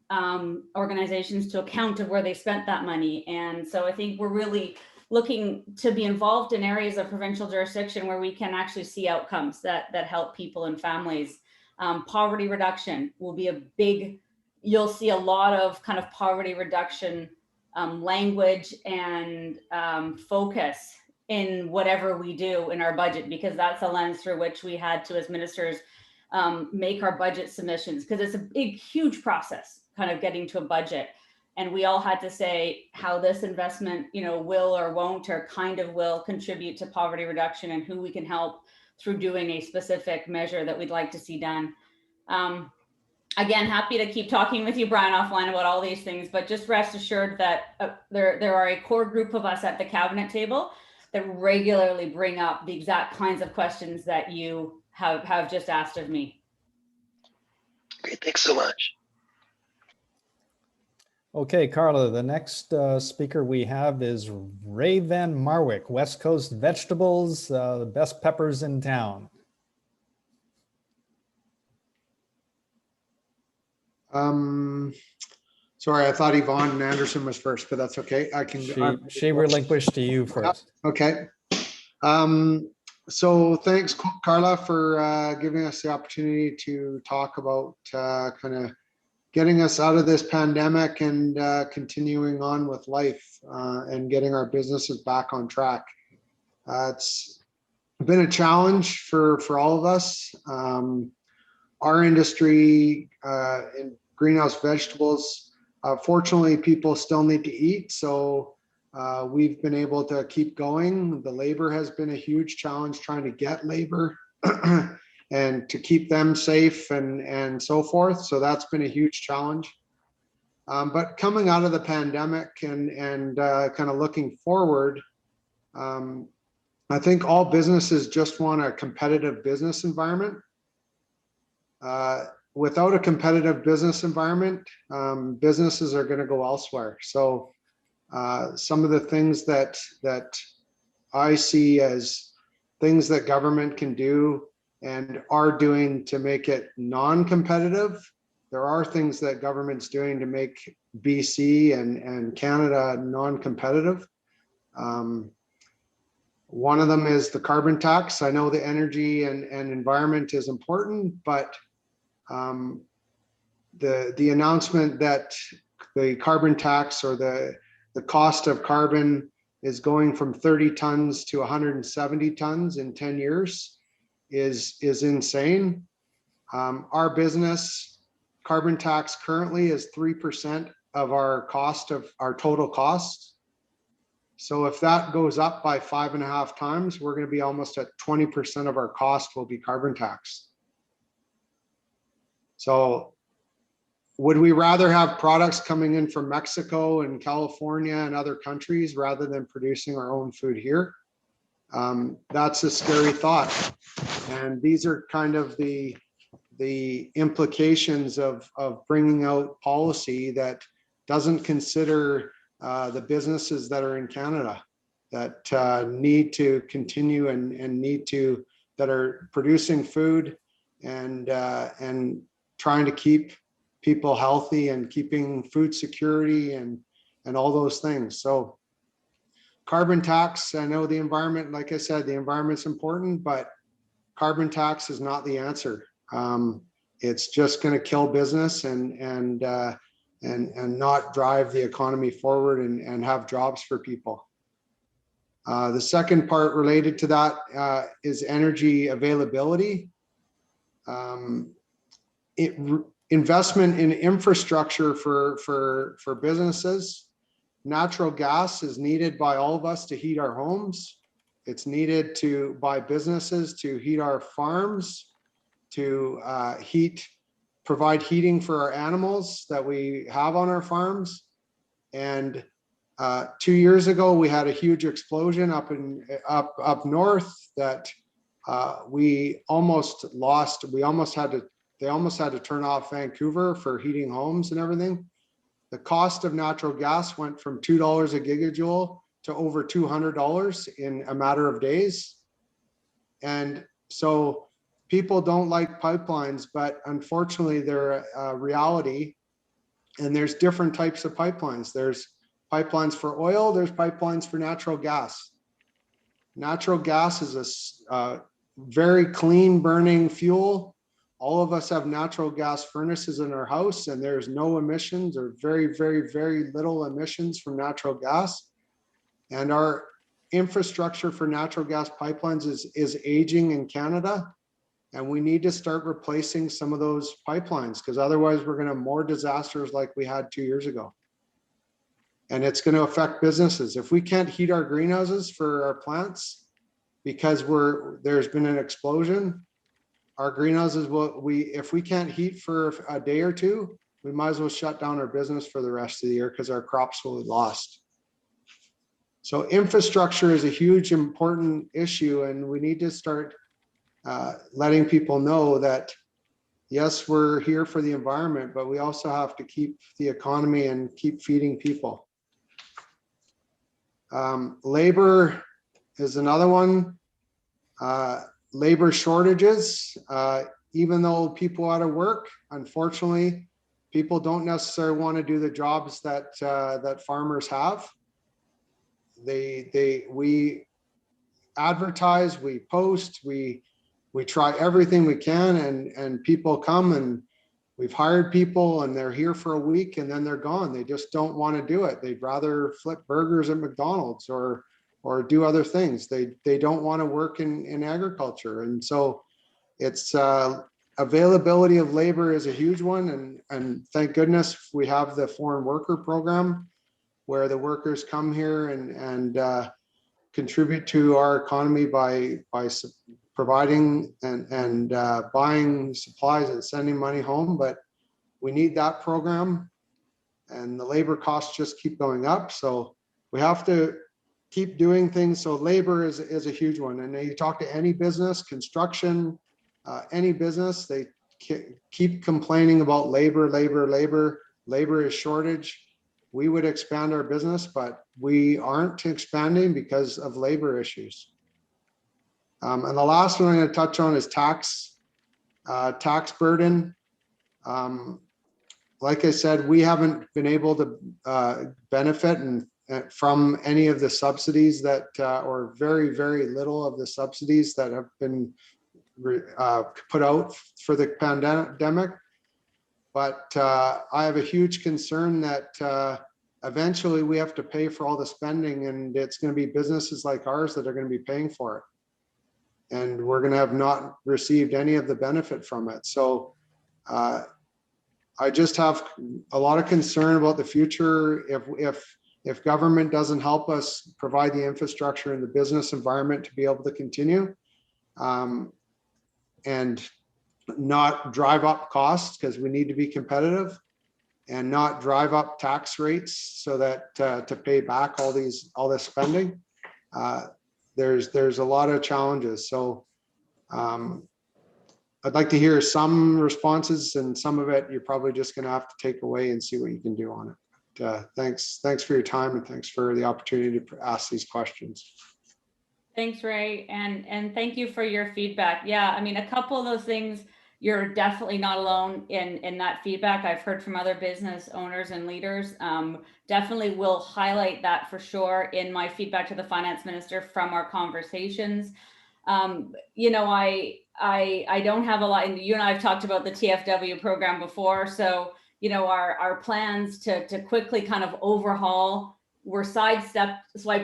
B: organizations to account of where they spent that money. And so I think we're really looking to be involved in areas of provincial jurisdiction where we can actually see outcomes that help people and families. Poverty reduction will be you'll see a lot of kind of poverty reduction language and focus in whatever we do in our budget, because that's the lens through which we had to, as ministers, make our budget submissions, because it's a big, huge process kind of getting to a budget. And we all had to say how this investment, will or won't, or kind of will contribute to poverty reduction, and who we can help through doing a specific measure that we'd like to see done. Again, happy to keep talking with you, Brian, offline about all these things, but just rest assured that there are a core group of us at the cabinet table that regularly bring up the exact kinds of questions that you have just asked of me.
G: Great, thanks so much.
A: Okay, Carla, the next speaker we have is Ray Van Marwick, West Coast Vegetables, the best peppers in town.
H: Sorry, I thought Yvonne Anderson was first, but that's okay. I can.
A: She relinquished to you first.
H: Okay. So thanks, Carla, for giving us the opportunity to talk about kind of getting us out of this pandemic and continuing on with life and getting our businesses back on track. It's been a challenge for all of us. Our industry in greenhouse vegetables, fortunately, people still need to eat. So we've been able to keep going. The labor has been a huge challenge, trying to get labor. and to keep them safe and so forth. So that's been a huge challenge. But coming out of the pandemic and kind of looking forward, I think all businesses just want a competitive business environment. Without a competitive business environment, businesses are going to go elsewhere. So some of the things that I see as things that government can do and are doing to make it non-competitive, there are things that government's doing to make BC and Canada non-competitive. One of them is the carbon tax. I know the energy and environment is important, but the announcement that the carbon tax or the cost of carbon is going from 30 tons to 170 tons in 10 years is insane. Our business carbon tax currently is 3% of our cost of our total costs. So if that goes up by 5.5 times, we're going to be almost at 20% of our cost will be carbon tax. So would we rather have products coming in from Mexico and California and other countries rather than producing our own food here? That's a scary thought. And these are kind of the implications of bringing out policy that doesn't consider the businesses that are in Canada that need to continue and need to, that are producing food and trying to keep people healthy and keeping food security and all those things. So carbon tax, I know the environment, like I said, the environment's important, but carbon tax is not the answer. It's just going to kill business and not drive the economy forward and have jobs for people. The second part related to that is energy availability. Investment in infrastructure for businesses. Natural gas is needed by all of us to heat our homes. It's needed by businesses to heat our farms, to provide heating for our animals that we have on our farms. And 2 years ago, we had a huge explosion up north that we almost lost. They almost had to turn off Vancouver for heating homes and everything. The cost of natural gas went from $2 a gigajoule to over $200 in a matter of days. And so people don't like pipelines, but unfortunately they're a reality. And there's different types of pipelines. There's pipelines for oil, there's pipelines for natural gas. Natural gas is a very clean burning fuel. All of us have natural gas furnaces in our house, and there's no emissions or very, very, very little emissions from natural gas. And our infrastructure for natural gas pipelines is aging in Canada. And we need to start replacing some of those pipelines, because otherwise we're going to have more disasters like we had 2 years ago. And it's going to affect businesses. If we can't heat our greenhouses for our plants because there's been an explosion, our greenhouses if we can't heat for a day or two, we might as well shut down our business for the rest of the year because our crops will be lost. So infrastructure is a huge, important issue, and we need to start letting people know that, yes, we're here for the environment, but we also have to keep the economy and keep feeding people. Labor is another one. Labor shortages, even though people out of work, unfortunately, people don't necessarily want to do the jobs that farmers have. We advertise, we post, we try everything we can, and people come, and we've hired people and they're here for a week and then they're gone. They just don't want to do it. They'd rather flip burgers at McDonald's or do other things. They don't want to work in agriculture. And so it's availability of labor is a huge one. And thank goodness we have the foreign worker program where the workers come here and contribute to our economy by providing and buying supplies and sending money home, but we need that program, and the labor costs just keep going up. So we have to keep doing things. So labor is a huge one. And you talk to any business, construction, any business, they keep complaining about labor is shortage. We would expand our business, but we aren't expanding because of labor issues. And the last one I'm going to touch on is tax burden. Like I said, we haven't been able to benefit from any of the subsidies that, or very, very little of the subsidies that have been put out for the pandemic. But I have a huge concern that eventually we have to pay for all the spending, and it's going to be businesses like ours that are going to be paying for it. And we're going to have not received any of the benefit from it. So I just have a lot of concern about the future. If government doesn't help us provide the infrastructure and the business environment to be able to continue, and not drive up costs, because we need to be competitive, and not drive up tax rates so that to pay back all this spending. There's a lot of challenges. So I'd like to hear some responses, and some of it you're probably just going to have to take away and see what you can do on it. But, thanks for your time, and thanks for the opportunity to ask these questions.
B: Thanks, Ray, and thank you for your feedback. Yeah, I mean, a couple of those things, you're definitely not alone in that feedback. I've heard from other business owners and leaders. Definitely will highlight that for sure in my feedback to the finance minister from our conversations. You know, I don't have a lot, and you and I have talked about the TFW program before. So, you know, our plans to quickly kind of overhaul were swiped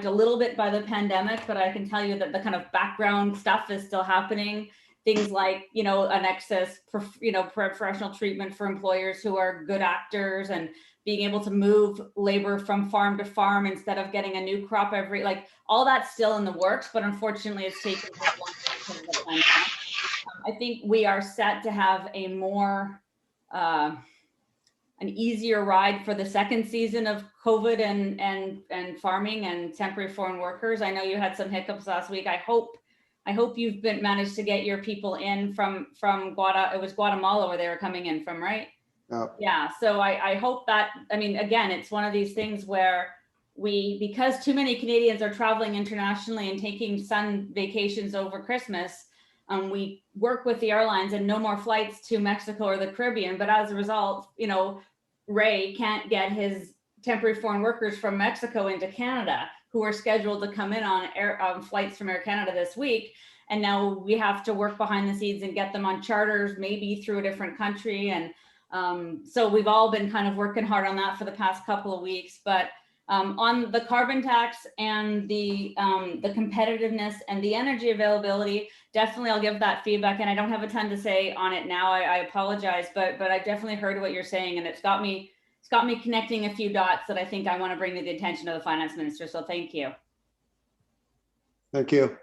B: a little bit by the pandemic, but I can tell you that the kind of background stuff is still happening. Things like, you know, an excess, professional treatment for employers who are good actors, and being able to move labor from farm to farm instead of getting a new crop like all that's still in the works, but unfortunately it's taken this long because of the pandemic. I think we are set to have a more, an easier ride for the second season of COVID and farming and temporary foreign workers. I know you had some hiccups last week. I hope you've managed to get your people in from it was Guatemala where they were coming in from, right? Yeah. So I hope that, I mean, again, it's one of these things where because too many Canadians are traveling internationally and taking sun vacations over Christmas, we work with the airlines and no more flights to Mexico or the Caribbean. But as a result, you know, Ray can't get his temporary foreign workers from Mexico into Canada, who are scheduled to come in on flights from Air Canada this week. And now we have to work behind the scenes and get them on charters, maybe through a different country. And so we've all been kind of working hard on that for the past couple of weeks. But on the carbon tax and the competitiveness and the energy availability, definitely I'll give that feedback. And I don't have a ton to say on it now. I apologize, but I definitely heard what you're saying, and it's got me connecting a few dots that I think I want to bring to the attention of the finance minister. So thank you.
H: Thank you.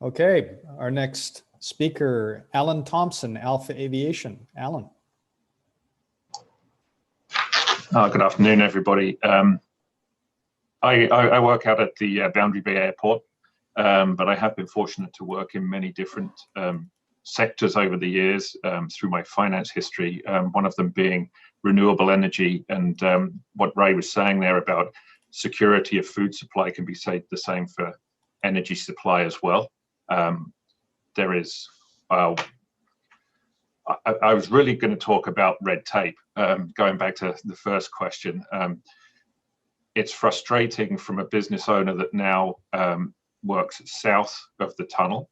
A: Okay, our next speaker, Alan Thompson, Alpha Aviation. Alan.
I: Good afternoon, everybody. I work out at the Boundary Bay Airport, but I have been fortunate to work in many different sectors over the years through my finance history, one of them being renewable energy. And what Ray was saying there about security of food supply can be said the same for energy supply as well. There is, I was really going to talk about red tape, going back to the first question. It's frustrating from a business owner that now works south of the tunnel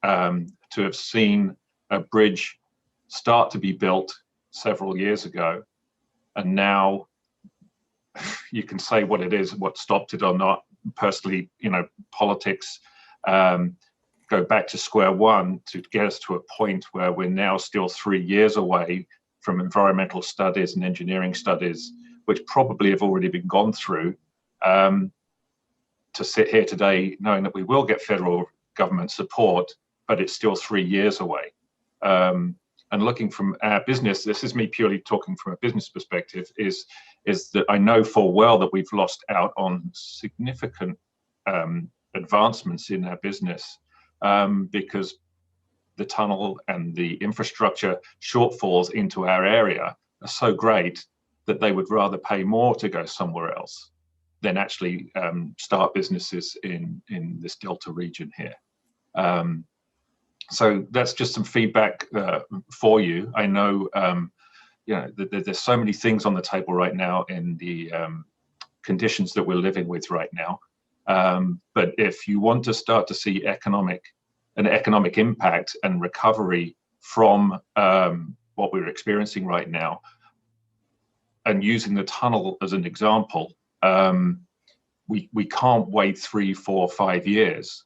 I: to have seen a bridge start to be built several years ago, and now you can say what it is, what stopped it or not. Personally, you know, politics go back to square one to get us to a point where we're now still 3 years away from environmental studies and engineering studies, which probably have already been gone through, to sit here today knowing that we will get federal government support, but it's still 3 years away. And looking from our business, this is me purely talking from a business perspective, is that I know full well that we've lost out on significant advancements in our business because the tunnel and the infrastructure shortfalls into our area are so great that they would rather pay more to go somewhere else than actually start businesses in this Delta region here. So that's just some feedback for you. I know, you know, there's so many things on the table right now in the conditions that we're living with right now. But if you want to start to see an economic impact and recovery from what we're experiencing right now, and using the tunnel as an example, we can't wait 3, 4, 5 years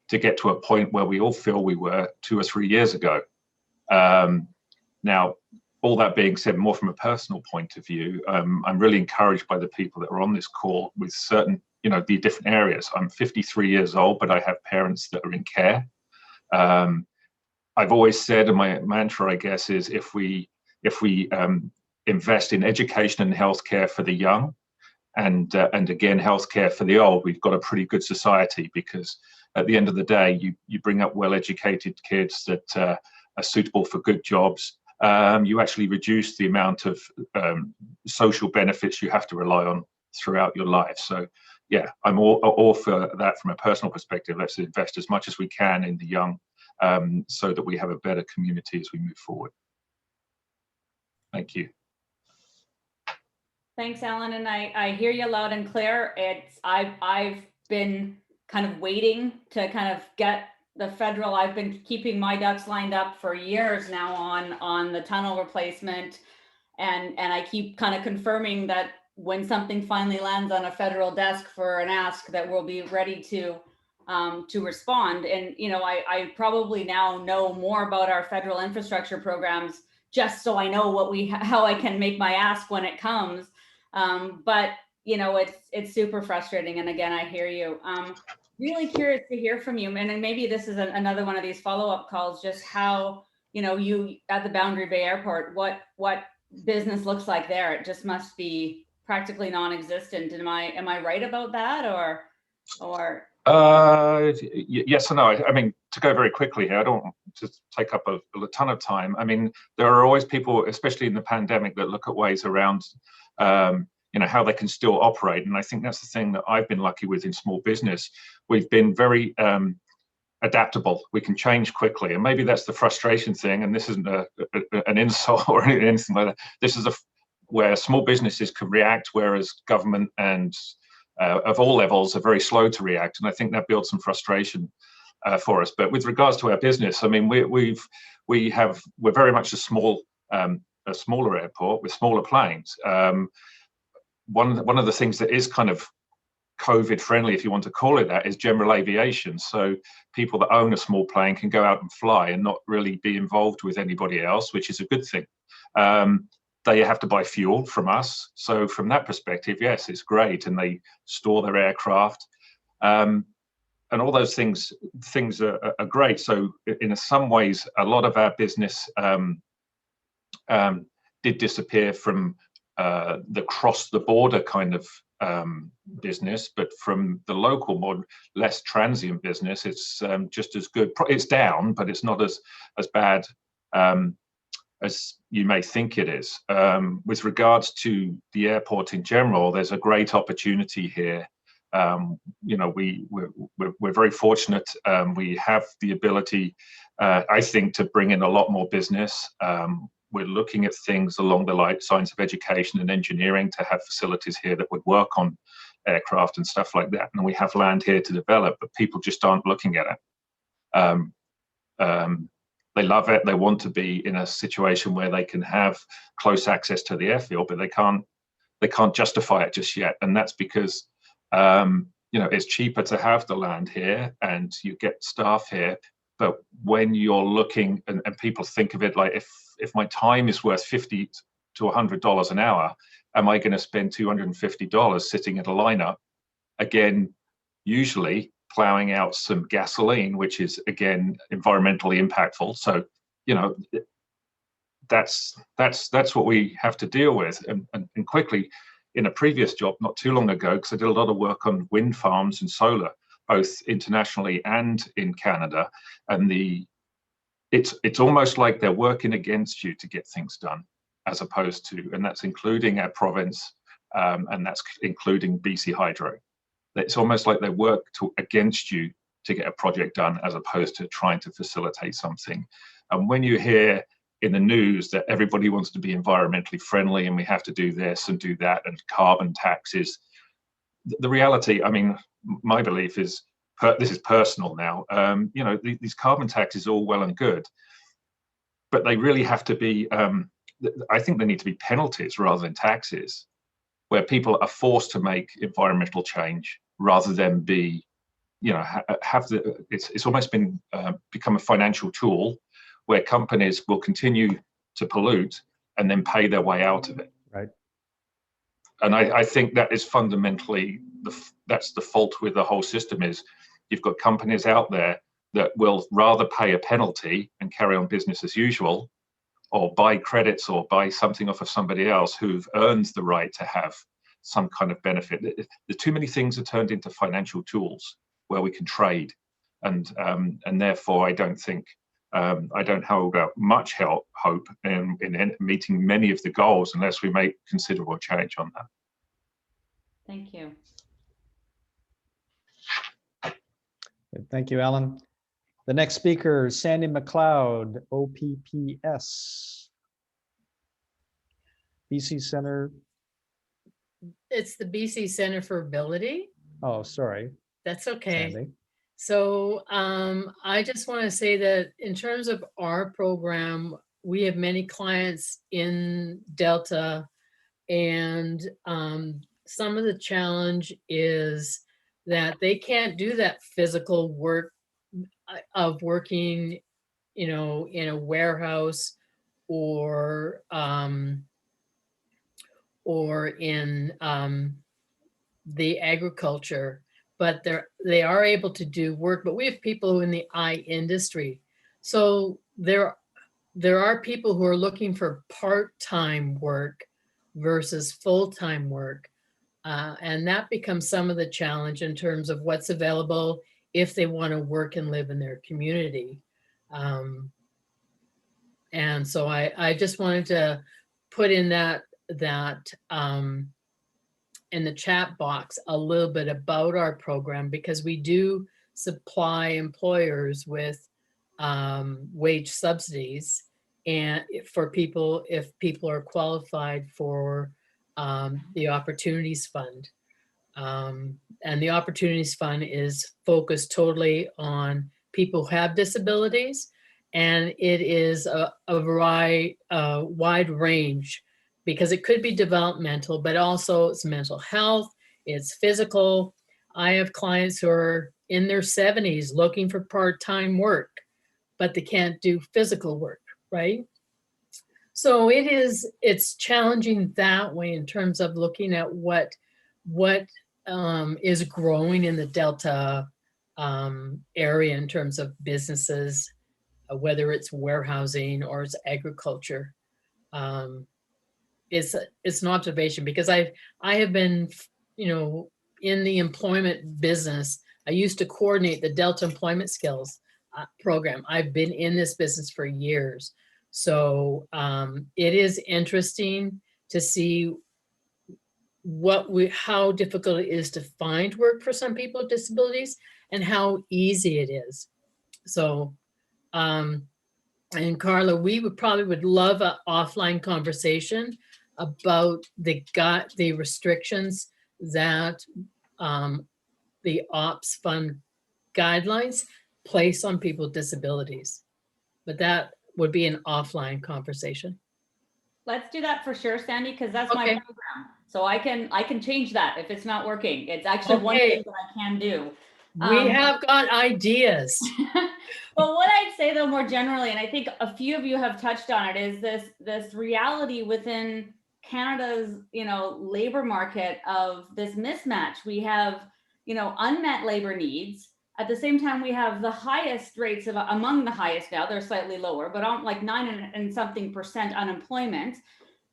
I: to get to a point where we all feel we were 2 or 3 years ago. Now, all that being said, more from a personal point of view, I'm really encouraged by the people that are on this call with certain, you know, the different areas. I'm 53 years old, but I have parents that are in care. I've always said, and my mantra, I guess, is if we invest in education and healthcare for the young, and again healthcare for the old, we've got a pretty good society, because at the end of the day, you bring up well-educated kids that are suitable for good jobs. You actually reduce the amount of social benefits you have to rely on throughout your life. So yeah, I'm all for that from a personal perspective. Let's invest as much as we can in the young so that we have a better community as we move forward. Thank you.
B: Thanks, Alan, and I hear you loud and clear. I've been kind of waiting to kind of get the federal. I've been keeping my ducks lined up for years now on the tunnel replacement, and I keep kind of confirming that when something finally lands on a federal desk for an ask, that we'll be ready to respond. And you know, I probably now know more about our federal infrastructure programs just so I know how I can make my ask when it comes. But you know, it's super frustrating. And again, I hear you. Really curious to hear from you. And then maybe this is another one of these follow-up calls, just how, you know, you at the Boundary Bay Airport, what business looks like there. It just must be practically non-existent. Am I right about that, or?
I: Yes and no. I mean, to go very quickly here, I don't want to take up a ton of time. I mean, there are always people, especially in the pandemic, that look at ways around, you know, how they can still operate. And I think that's the thing that I've been lucky with in small business. We've been very adaptable. We can change quickly. And maybe that's the frustration thing. And this isn't an insult or anything like that. This is where small businesses can react, whereas government and of all levels are very slow to react. And I think that builds some frustration for us. But with regards to our business, I mean, we're very much a smaller airport with smaller planes. One of the things that is kind of COVID friendly, if you want to call it that, is general aviation. So people that own a small plane can go out and fly and not really be involved with anybody else, which is a good thing. They have to buy fuel from us. So from that perspective, yes, it's great. And they store their aircraft. And all those things are great. So in some ways, a lot of our business did disappear from the cross the border kind of business, but from the local, more less transient business, it's just as good. It's down, but it's not as bad as you may think it is. With regards to the airport in general, there's a great opportunity here. You know, we're very fortunate. We have the ability, I think, to bring in a lot more business. We're looking at things along the lines of education and engineering to have facilities here that would work on aircraft and stuff like that. And we have land here to develop, but people just aren't looking at it. They love it. They want to be in a situation where they can have close access to the airfield, but they can't justify it just yet. And that's because you know, it's cheaper to have the land here and you get staff here. But when you're looking, and people think of it like, if my time is worth $50 to $100 an hour, am I going to spend $250 sitting at a lineup? Again, usually plowing out some gasoline, which is again environmentally impactful. So, you know, that's what we have to deal with. And quickly, in a previous job not too long ago, because I did a lot of work on wind farms and solar, both internationally and in Canada, and it's almost like they're working against you to get things done, as opposed to, and that's including our province, and that's including BC Hydro. It's almost like they work against you to get a project done, as opposed to trying to facilitate something. And when you hear in the news that everybody wants to be environmentally friendly and we have to do this and do that and carbon taxes, the reality, I mean, my belief is, this is personal now, you know, these carbon taxes are all well and good, but they really have to be, I think they need to be penalties rather than taxes, where people are forced to make environmental change rather than be, you know, it's almost been become a financial tool where companies will continue to pollute and then pay their way out of it.
A: Right.
I: And I think that is fundamentally, that's the fault with the whole system, is you've got companies out there that will rather pay a penalty and carry on business as usual, or buy credits or buy something off of somebody else who've earned the right to have some kind of benefit. The too many things are turned into financial tools where we can trade. And therefore, I don't think, I don't hold out much hope in meeting many of the goals unless we make considerable change on that.
B: Thank you.
A: Thank you, Alan. The next speaker, Sandy McLeod, OPPS. BC Center.
J: It's the BC Center for Ability.
A: Oh, sorry.
J: That's okay.
A: Sandy.
J: So I just want to say that in terms of our program, we have many clients in Delta, and some of the challenge is that they can't do that physical work of working, you know, in a warehouse or in the agriculture, but they are able to do work. But we have people in the eye industry, so there are people who are looking for part-time work versus full-time work, and that becomes some of the challenge in terms of what's available if they want to work and live in their community. And so I just wanted to put in that in the chat box a little bit about our program, because we do supply employers with wage subsidies, and for people, if people are qualified for the Opportunities Fund. And the Opportunities Fund is focused totally on people who have disabilities, and it is a wide range, because it could be developmental, but also it's mental health, it's physical. I have clients who are in their 70s looking for part-time work, but they can't do physical work, right? So it's challenging that way in terms of looking at what is growing in the Delta area in terms of businesses, whether it's warehousing or it's agriculture. It's an observation, because I have been, you know, in the employment business. I used to coordinate the Delta Employment Skills program. I've been in this business for years. So it is interesting to see how difficult it is to find work for some people with disabilities and how easy it is. So, and Carla, we would love an offline conversation about the restrictions that the Ops Fund guidelines place on people with disabilities. But that would be an offline conversation.
B: Let's do that for sure, Sandy, because that's my program. So I can change that if it's not working. It's actually one thing that I can do.
J: We have got ideas.
B: But what I'd say though, more generally, and I think a few of you have touched on it, is this reality within Canada's, you know, labor market of this mismatch. We have, you know, unmet labor needs, At the same time, we have the highest rates of, among the highest now, they're slightly lower, but on like 9% unemployment.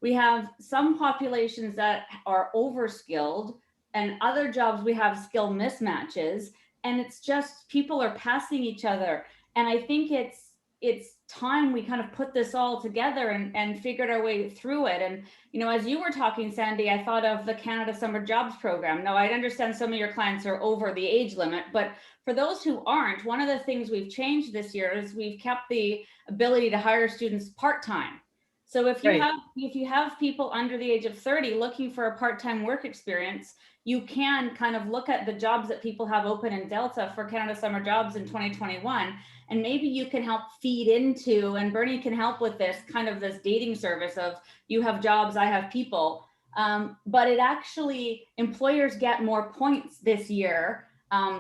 B: We have some populations that are overskilled, and other jobs we have skill mismatches, and it's just people are passing each other. And I think it's time we kind of put this all together and figured our way through it. And, you know, as you were talking, Sandy, I thought of the Canada Summer Jobs Program. Now, I understand some of your clients are over the age limit, but for those who aren't, one of the things we've changed this year is we've kept the ability to hire students part-time. So if you have people under the age of 30 looking for a part-time work experience, you can kind of look at the jobs that people have open in Delta for Canada Summer Jobs in 2021, and maybe you can help feed into, and Bernie can help with this kind of this dating service of you have jobs, I have people. But it actually, employers get more points this year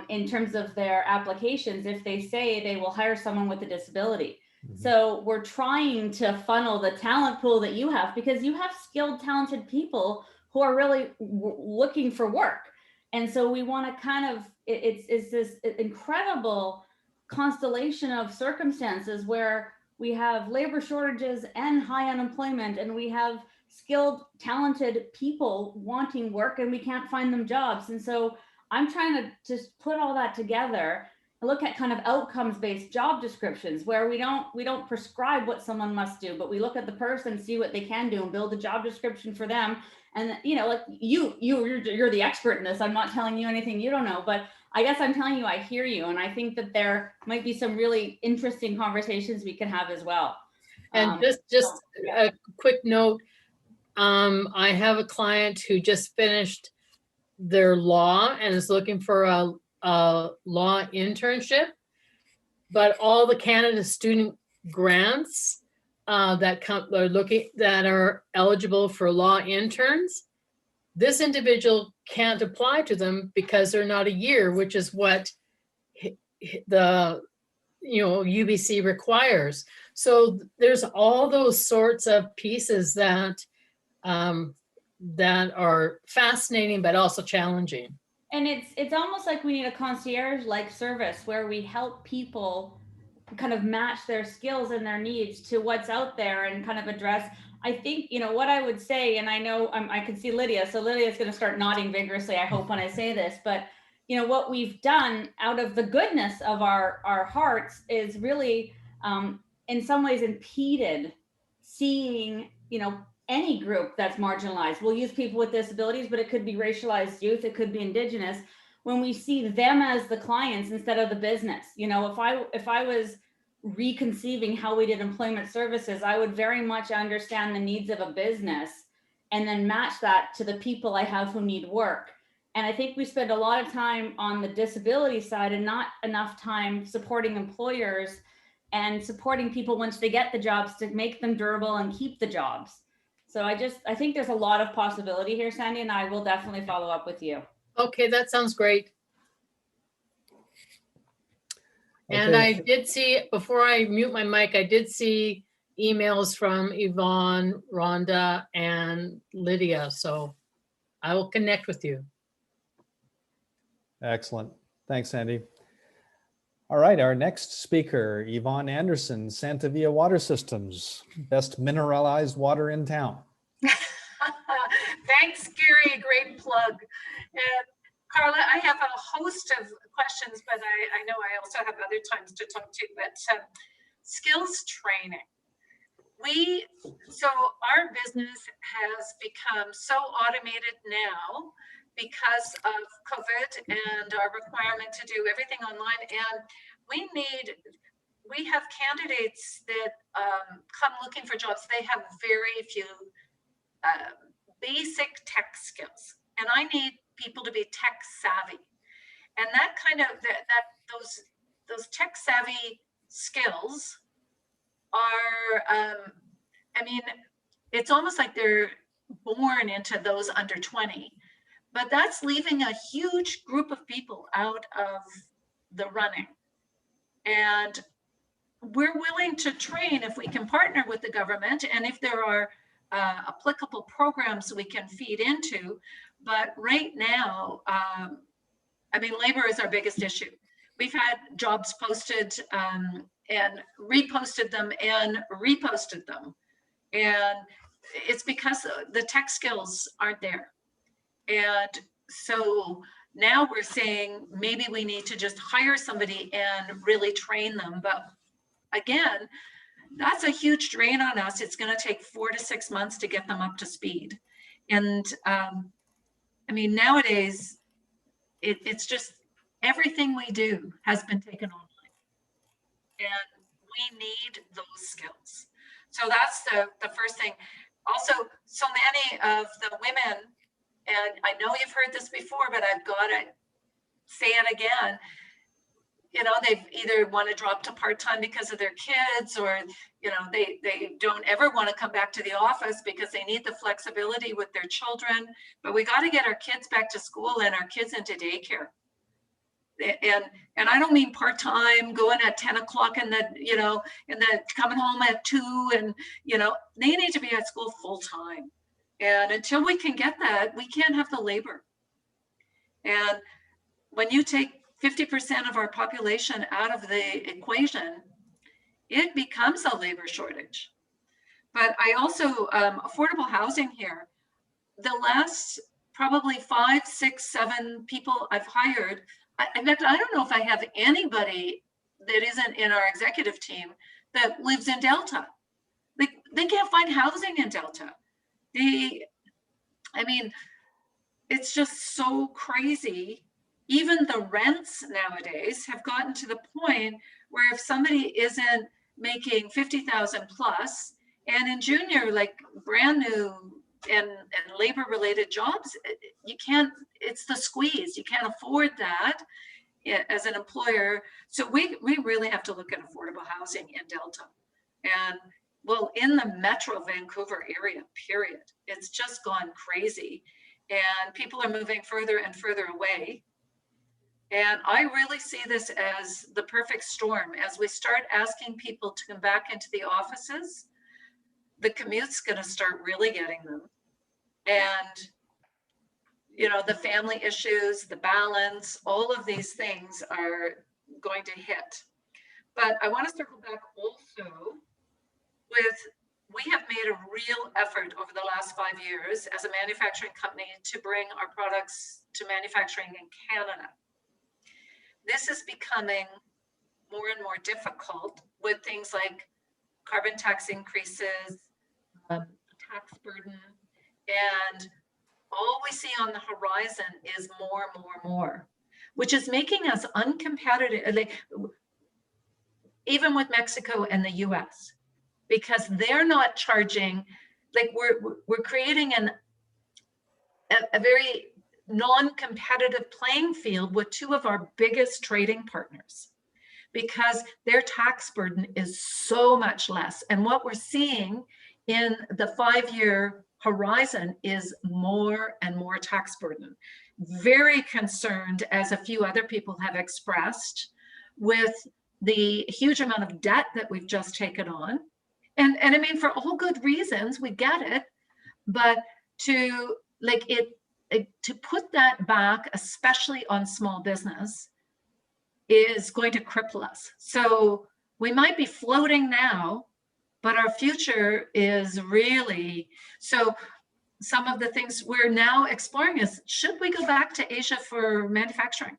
B: in terms of their applications if they say they will hire someone with a disability. So we're trying to funnel the talent pool that you have, because you have skilled, talented people who are really looking for work. And so we want to kind of, it's this incredible constellation of circumstances where we have labor shortages and high unemployment, and we have skilled, talented people wanting work, and we can't find them jobs. And so I'm trying to just put all that together, look at kind of outcomes-based job descriptions where we don't prescribe what someone must do, but we look at the person, see what they can do, and build a job description for them. And you know, like you're the expert in this. I'm not telling you anything you don't know, but I guess I'm telling you I hear you, and I think that there might be some really interesting conversations we can have as well.
J: And just a quick note, I have a client who just finished their law and is looking for a law internship, but all the Canada student grants that are eligible for law interns, this individual can't apply to them because they're not a year, which is what the UBC requires. So there's all those sorts of pieces that that are fascinating but also challenging.
B: And it's almost like we need a concierge-like service where we help people kind of match their skills and their needs to what's out there and kind of address. I think, you know, what I would say, and I know I can see Lydia, so Lydia's going to start nodding vigorously, I hope, when I say this, but you know, what we've done out of the goodness of our hearts is really in some ways impeded seeing, you know, any group that's marginalized. We'll use people with disabilities, but it could be racialized youth, it could be Indigenous, when we see them as the clients instead of the business. You know, if I was reconceiving how we did employment services, I would very much understand the needs of a business and then match that to the people I have who need work. And I think we spend a lot of time on the disability side and not enough time supporting employers and supporting people once they get the jobs to make them durable and keep the jobs. So I think there's a lot of possibility here, Sandy, and I will definitely follow up with you.
J: Okay, that sounds great. Okay. And I did see, before I mute my mic, I did see emails from Yvonne, Rhonda, and Lydia. So I will connect with you.
A: Excellent. Thanks, Sandy. All right, our next speaker, Yvonne Anderson, Santa Via Water Systems, best mineralized water in town.
K: Thanks, Gary, great plug. And Carla, I have a host of questions, but I know I also have other times to talk to you, but skills training. So our business has become so automated now because of COVID and our requirement to do everything online. And we have candidates that come looking for jobs. They have very few basic tech skills. And I need people to be tech savvy. And that kind of, those tech savvy skills are, I mean, it's almost like they're born into those under 20. But that's leaving a huge group of people out of the running. And we're willing to train if we can partner with the government and if there are applicable programs we can feed into. But right now, I mean, labor is our biggest issue. we've had jobs posted and reposted them and reposted them. And it's because the tech skills aren't there. And so now we're saying maybe we need to just hire somebody and really train them. But again, that's a huge drain on us. It's going to take 4 to 6 months to get them up to speed. And I mean, nowadays, it's just everything we do has been taken online. And we need those skills. So that's the first thing. Also, so many of the women, and I know you've heard this before, but I've got to say it again, you know, they've either want to drop to part-time because of their kids, or, you know, they don't ever want to come back to the office because they need the flexibility with their children. But we got to get our kids back to school and our kids into daycare. And I don't mean part-time, going at 10 o'clock and then, you know, and then coming home at 2, and, you know, they need to be at school full-time. And until we can get that, we can't have the labor. And when you take 50% of our population out of the equation, it becomes a labor shortage. But I also, affordable housing here, the last probably 5, 6, 7 people I've hired, in fact, I don't know if I have anybody that isn't in our executive team that lives in Delta. They can't find housing in Delta. I mean, it's just so crazy. Even the rents nowadays have gotten to the point where if somebody isn't making 50,000 plus, and in junior, like brand new and labor related jobs, you can't, it's the squeeze. You can't afford that as an employer. So we really have to look at affordable housing in Delta. And well, in the Metro Vancouver area, period. It's just gone crazy. And people are moving further and further away. And I really see this as the perfect storm. As we start asking people to come back into the offices, the commute's going to start really getting them. And, you know, the family issues, the balance, all of these things are going to hit. But I want to circle back also with, we have made a real effort over the last 5 years as a manufacturing company to bring our products to manufacturing in Canada. This is becoming more and more difficult with things like carbon tax increases, tax burden, and all we see on the horizon is more, which is making us uncompetitive, like, even with Mexico and the US, because they're not charging, like we're creating a very non-competitive playing field with 2 of our biggest trading partners, because their tax burden is so much less. And what we're seeing in the 5-year horizon is more and more tax burden. Very concerned, as a few other people have expressed, with the huge amount of debt that we've just taken on. And I mean, for all good reasons, we get it, but to put that back, especially on small business, is going to cripple us. So we might be floating now, but our future is really, so some of the things we're now exploring is, should we go back to Asia for manufacturing?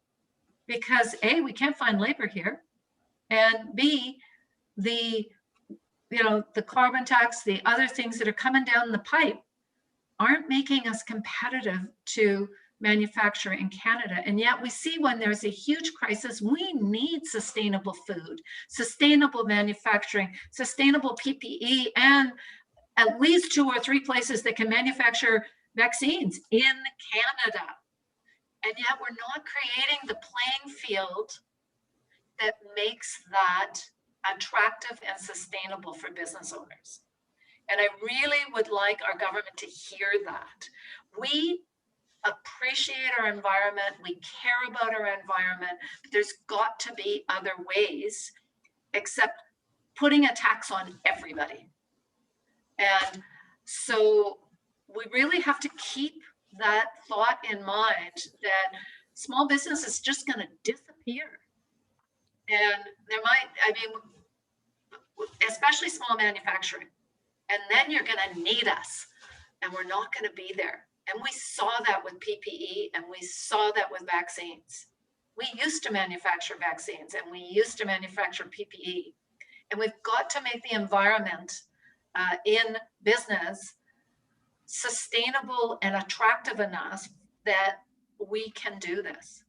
K: Because A, we can't find labor here, and B, the carbon tax, the other things that are coming down the pipe aren't making us competitive to manufacture in Canada. And yet we see when there's a huge crisis, we need sustainable food, sustainable manufacturing, sustainable PPE, and at least 2 or 3 places that can manufacture vaccines in Canada. And yet we're not creating the playing field that makes that attractive and sustainable for business owners. And I really would like our government to hear that. We appreciate our environment, we care about our environment, but there's got to be other ways except putting a tax on everybody. And so we really have to keep that thought in mind, that small business is just going to disappear. And there might, I mean, especially small manufacturing. And then you're going to need us, and we're not going to be there. And we saw that with PPE, and we saw that with vaccines. We used to manufacture vaccines, and we used to manufacture PPE. And we've got to make the environment in business sustainable and attractive enough that we can do this.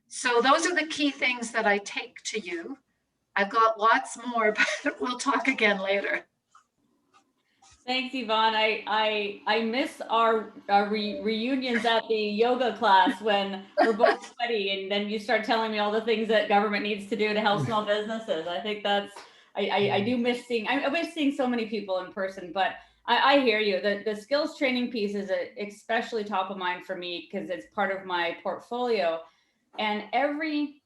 K: So those are the key things that I take to you. I've got lots more, but we'll talk again later.
B: Thanks, Yvonne. I miss our reunions at the yoga class when we're both sweaty, and then you start telling me all the things that government needs to do to help small businesses. I think that's, I do miss seeing, I miss seeing so many people in person, but I hear you. The skills training piece is especially top of mind for me because it's part of my portfolio. And every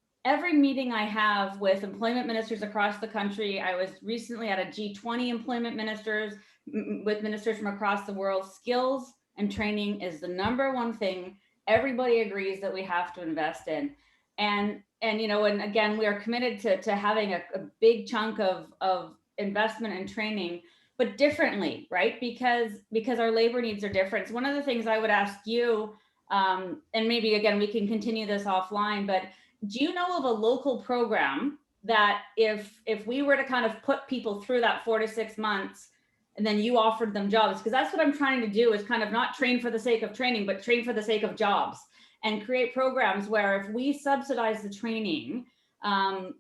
B: meeting I have with employment ministers across the country, I was recently at a G20 employment ministers with ministers from across the world. Skills and training is the #1 thing everybody agrees that we have to invest in. And you know, and again, we are committed to having a big chunk of investment and training, but differently, right? Because our labor needs are different. So one of the things I would ask you, and maybe again, we can continue this offline, but do you know of a local program that if we were to kind of put people through that 4 to 6 months and then you offered them jobs, because that's what I'm trying to do, is kind of not train for the sake of training, but train for the sake of jobs, and create programs where if we subsidize the training,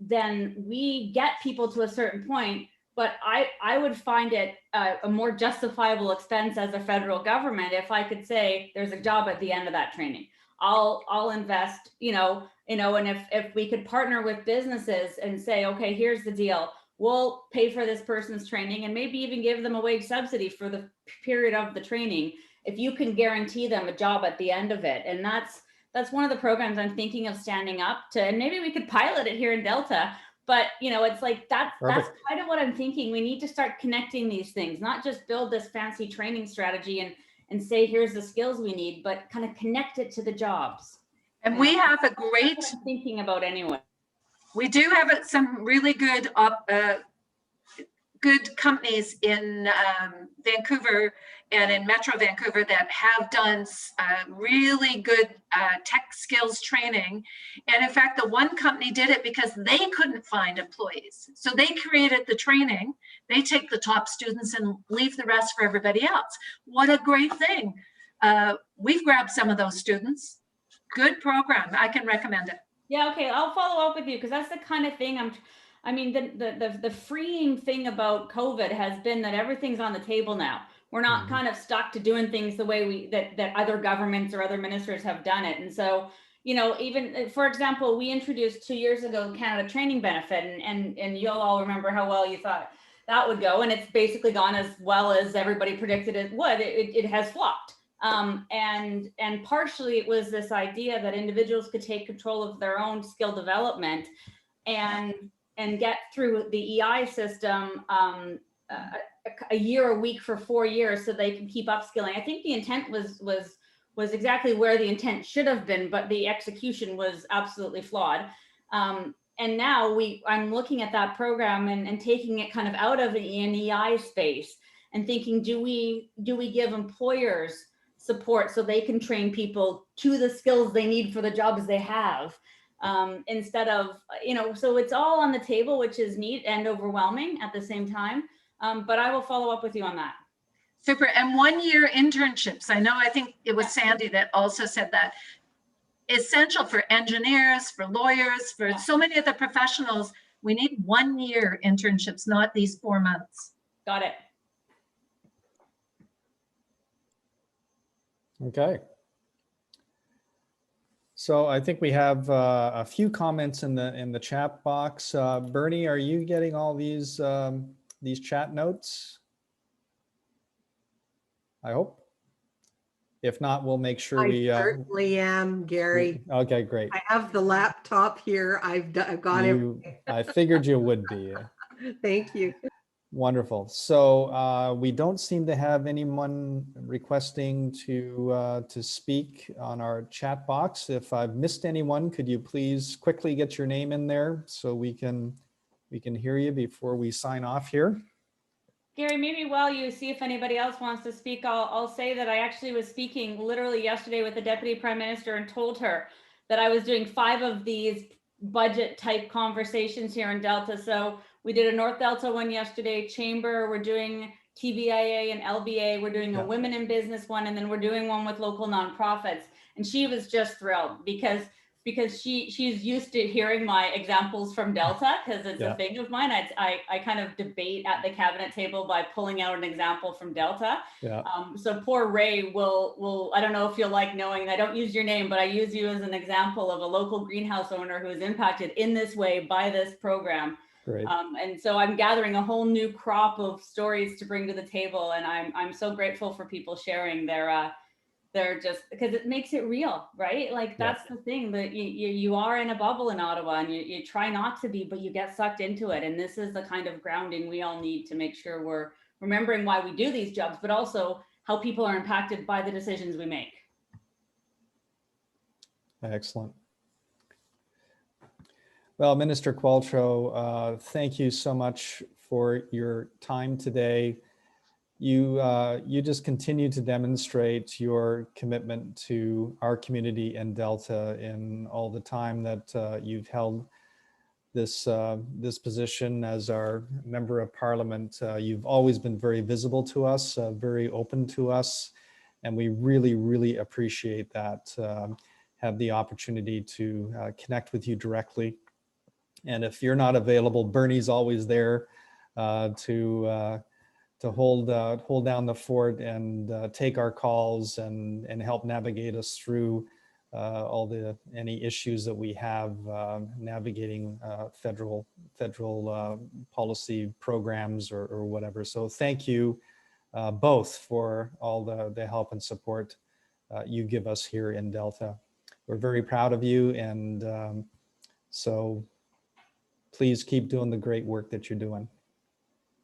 B: then we get people to a certain point. But I would find it a more justifiable expense as a federal government if I could say there's a job at the end of that training. I'll invest, and if we could partner with businesses and say, okay, here's the deal. We'll pay for this person's training and maybe even give them a wage subsidy for the period of the training if you can guarantee them a job at the end of it. And that's one of the programs I'm thinking of standing up to, and maybe we could pilot it here in Delta. But it's like that's kind of what I'm thinking. We need to start connecting these things, not just build this fancy training strategy and say, here's the skills we need, but kind of connect it to the jobs.
K: And we have a great,
B: that's what I'm thinking about anyway.
K: We do have some really good good companies in Vancouver and in Metro Vancouver that have done really good tech skills training. And in fact, the one company did it because they couldn't find employees. So they created the training. They take the top students and leave the rest for everybody else. What a great thing. We've grabbed some of those students. Good program. I can recommend it.
B: Yeah, okay, I'll follow up with you because that's the kind of thing the freeing thing about COVID has been that everything's on the table now. We're not kind of stuck to doing things the way that other governments or other ministers have done it. And so, even for example, we introduced 2 years ago Canada Training Benefit, and you'll all remember how well you thought that would go, and it's basically gone as well as everybody predicted it would. It has flopped. And partially it was this idea that individuals could take control of their own skill development and get through the EI system a year a week for 4 years so they can keep upskilling. I think the intent was exactly where the intent should have been, but the execution was absolutely flawed. And now I'm looking at that program and taking it kind of out of the EI space and thinking, do we give employers support so they can train people to the skills they need for the jobs they have, instead of, so it's all on the table, which is neat and overwhelming at the same time. But I will follow up with you on that.
K: Super. And 1 year internships. I think it was Sandy that also said that. Essential for engineers, for lawyers, for so many of the professionals. We need 1 year internships, not these 4 months.
B: Got it.
A: Okay. So I think we have a few comments in the chat box. Bernie, are you getting all these chat notes? I hope. If not, we'll make sure
L: I certainly am, Gary.
A: Okay, great.
L: I have the laptop here. I've got everything.
A: I figured you would be.
L: Thank you.
A: Wonderful. So we don't seem to have anyone requesting to speak on our chat box. If I've missed anyone, could you please quickly get your name in there so we can hear you before we sign off here?
B: Gary, maybe while you see if anybody else wants to speak, I'll say that I actually was speaking literally yesterday with the Deputy Prime Minister and told her that I was doing 5 of these budget type conversations here in Delta. So we did a North Delta one yesterday, Chamber, we're doing TBIA and LBA, we're doing a Women in Business one, and then we're doing one with local nonprofits. And she was just thrilled because she's used to hearing my examples from Delta, because it's a thing of mine. I kind of debate at the cabinet table by pulling out an example from Delta. So poor Ray will, I don't know if you'll like knowing, I don't use your name, but I use you as an example of a local greenhouse owner who is impacted in this way by this program.
A: Great.
B: And so I'm gathering a whole new crop of stories to bring to the table. And I'm so grateful for people sharing they're just, because it makes it real, right? Like that's the thing, that you are in a bubble in Ottawa, and you try not to be, but you get sucked into it. And this is the kind of grounding we all need to make sure we're remembering why we do these jobs, but also how people are impacted by the decisions we make.
A: Excellent. Well, Minister Qualtrough, thank you so much for your time today. You just continue to demonstrate your commitment to our community in Delta in all the time that you've held this position as our Member of Parliament. You've always been very visible to us, very open to us, and we really, really appreciate that. Have the opportunity to connect with you directly. And if you're not available, Bernie's always there to hold down the fort and take our calls and help navigate us through any issues that we have navigating federal policy programs or whatever. So thank you both for all the help and support you give us here in Delta. We're very proud of you, and so please keep doing the great work that you're doing.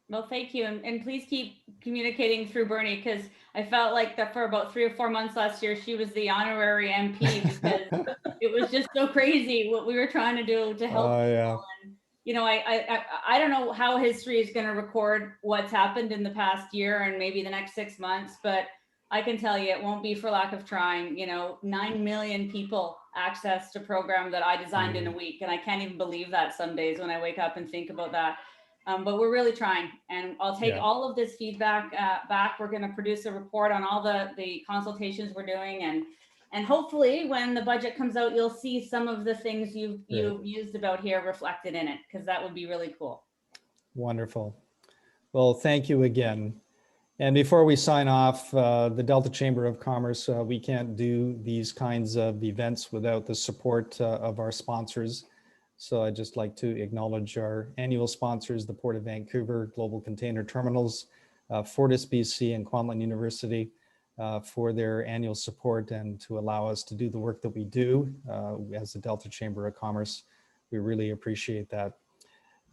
B: Well, thank you. And please keep communicating through Bernie, because I felt like that for about 3 or 4 months last year, she was the honorary MP, because it was just so crazy what we were trying to do to help people. And, you know, I don't know how history is going to record what's happened in the past year and maybe the next 6 months, but I can tell you it won't be for lack of trying. You know, 9 million people accessed a program that I designed in a week. And I can't even believe that some days when I wake up and think about that. But we're really trying, and I'll take all of this feedback back. We're going to produce a report on all the consultations we're doing, and hopefully when the budget comes out, you'll see some of the things you've used about here reflected in it, because that would be really cool.
A: Wonderful. Well, thank you again. And before we sign off, the Delta Chamber of Commerce, we can't do these kinds of events without the support of our sponsors. So I'd just like to acknowledge our annual sponsors, the Port of Vancouver, Global Container Terminals, Fortis BC, and Kwantlen University for their annual support and to allow us to do the work that we do as the Delta Chamber of Commerce. We really appreciate that.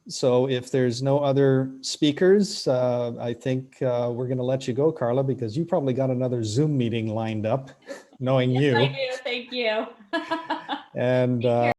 A: So if there's no other speakers, I think we're going to let you go, Carla, because you probably got another Zoom meeting lined up, knowing you.
B: I do. Thank you.
A: And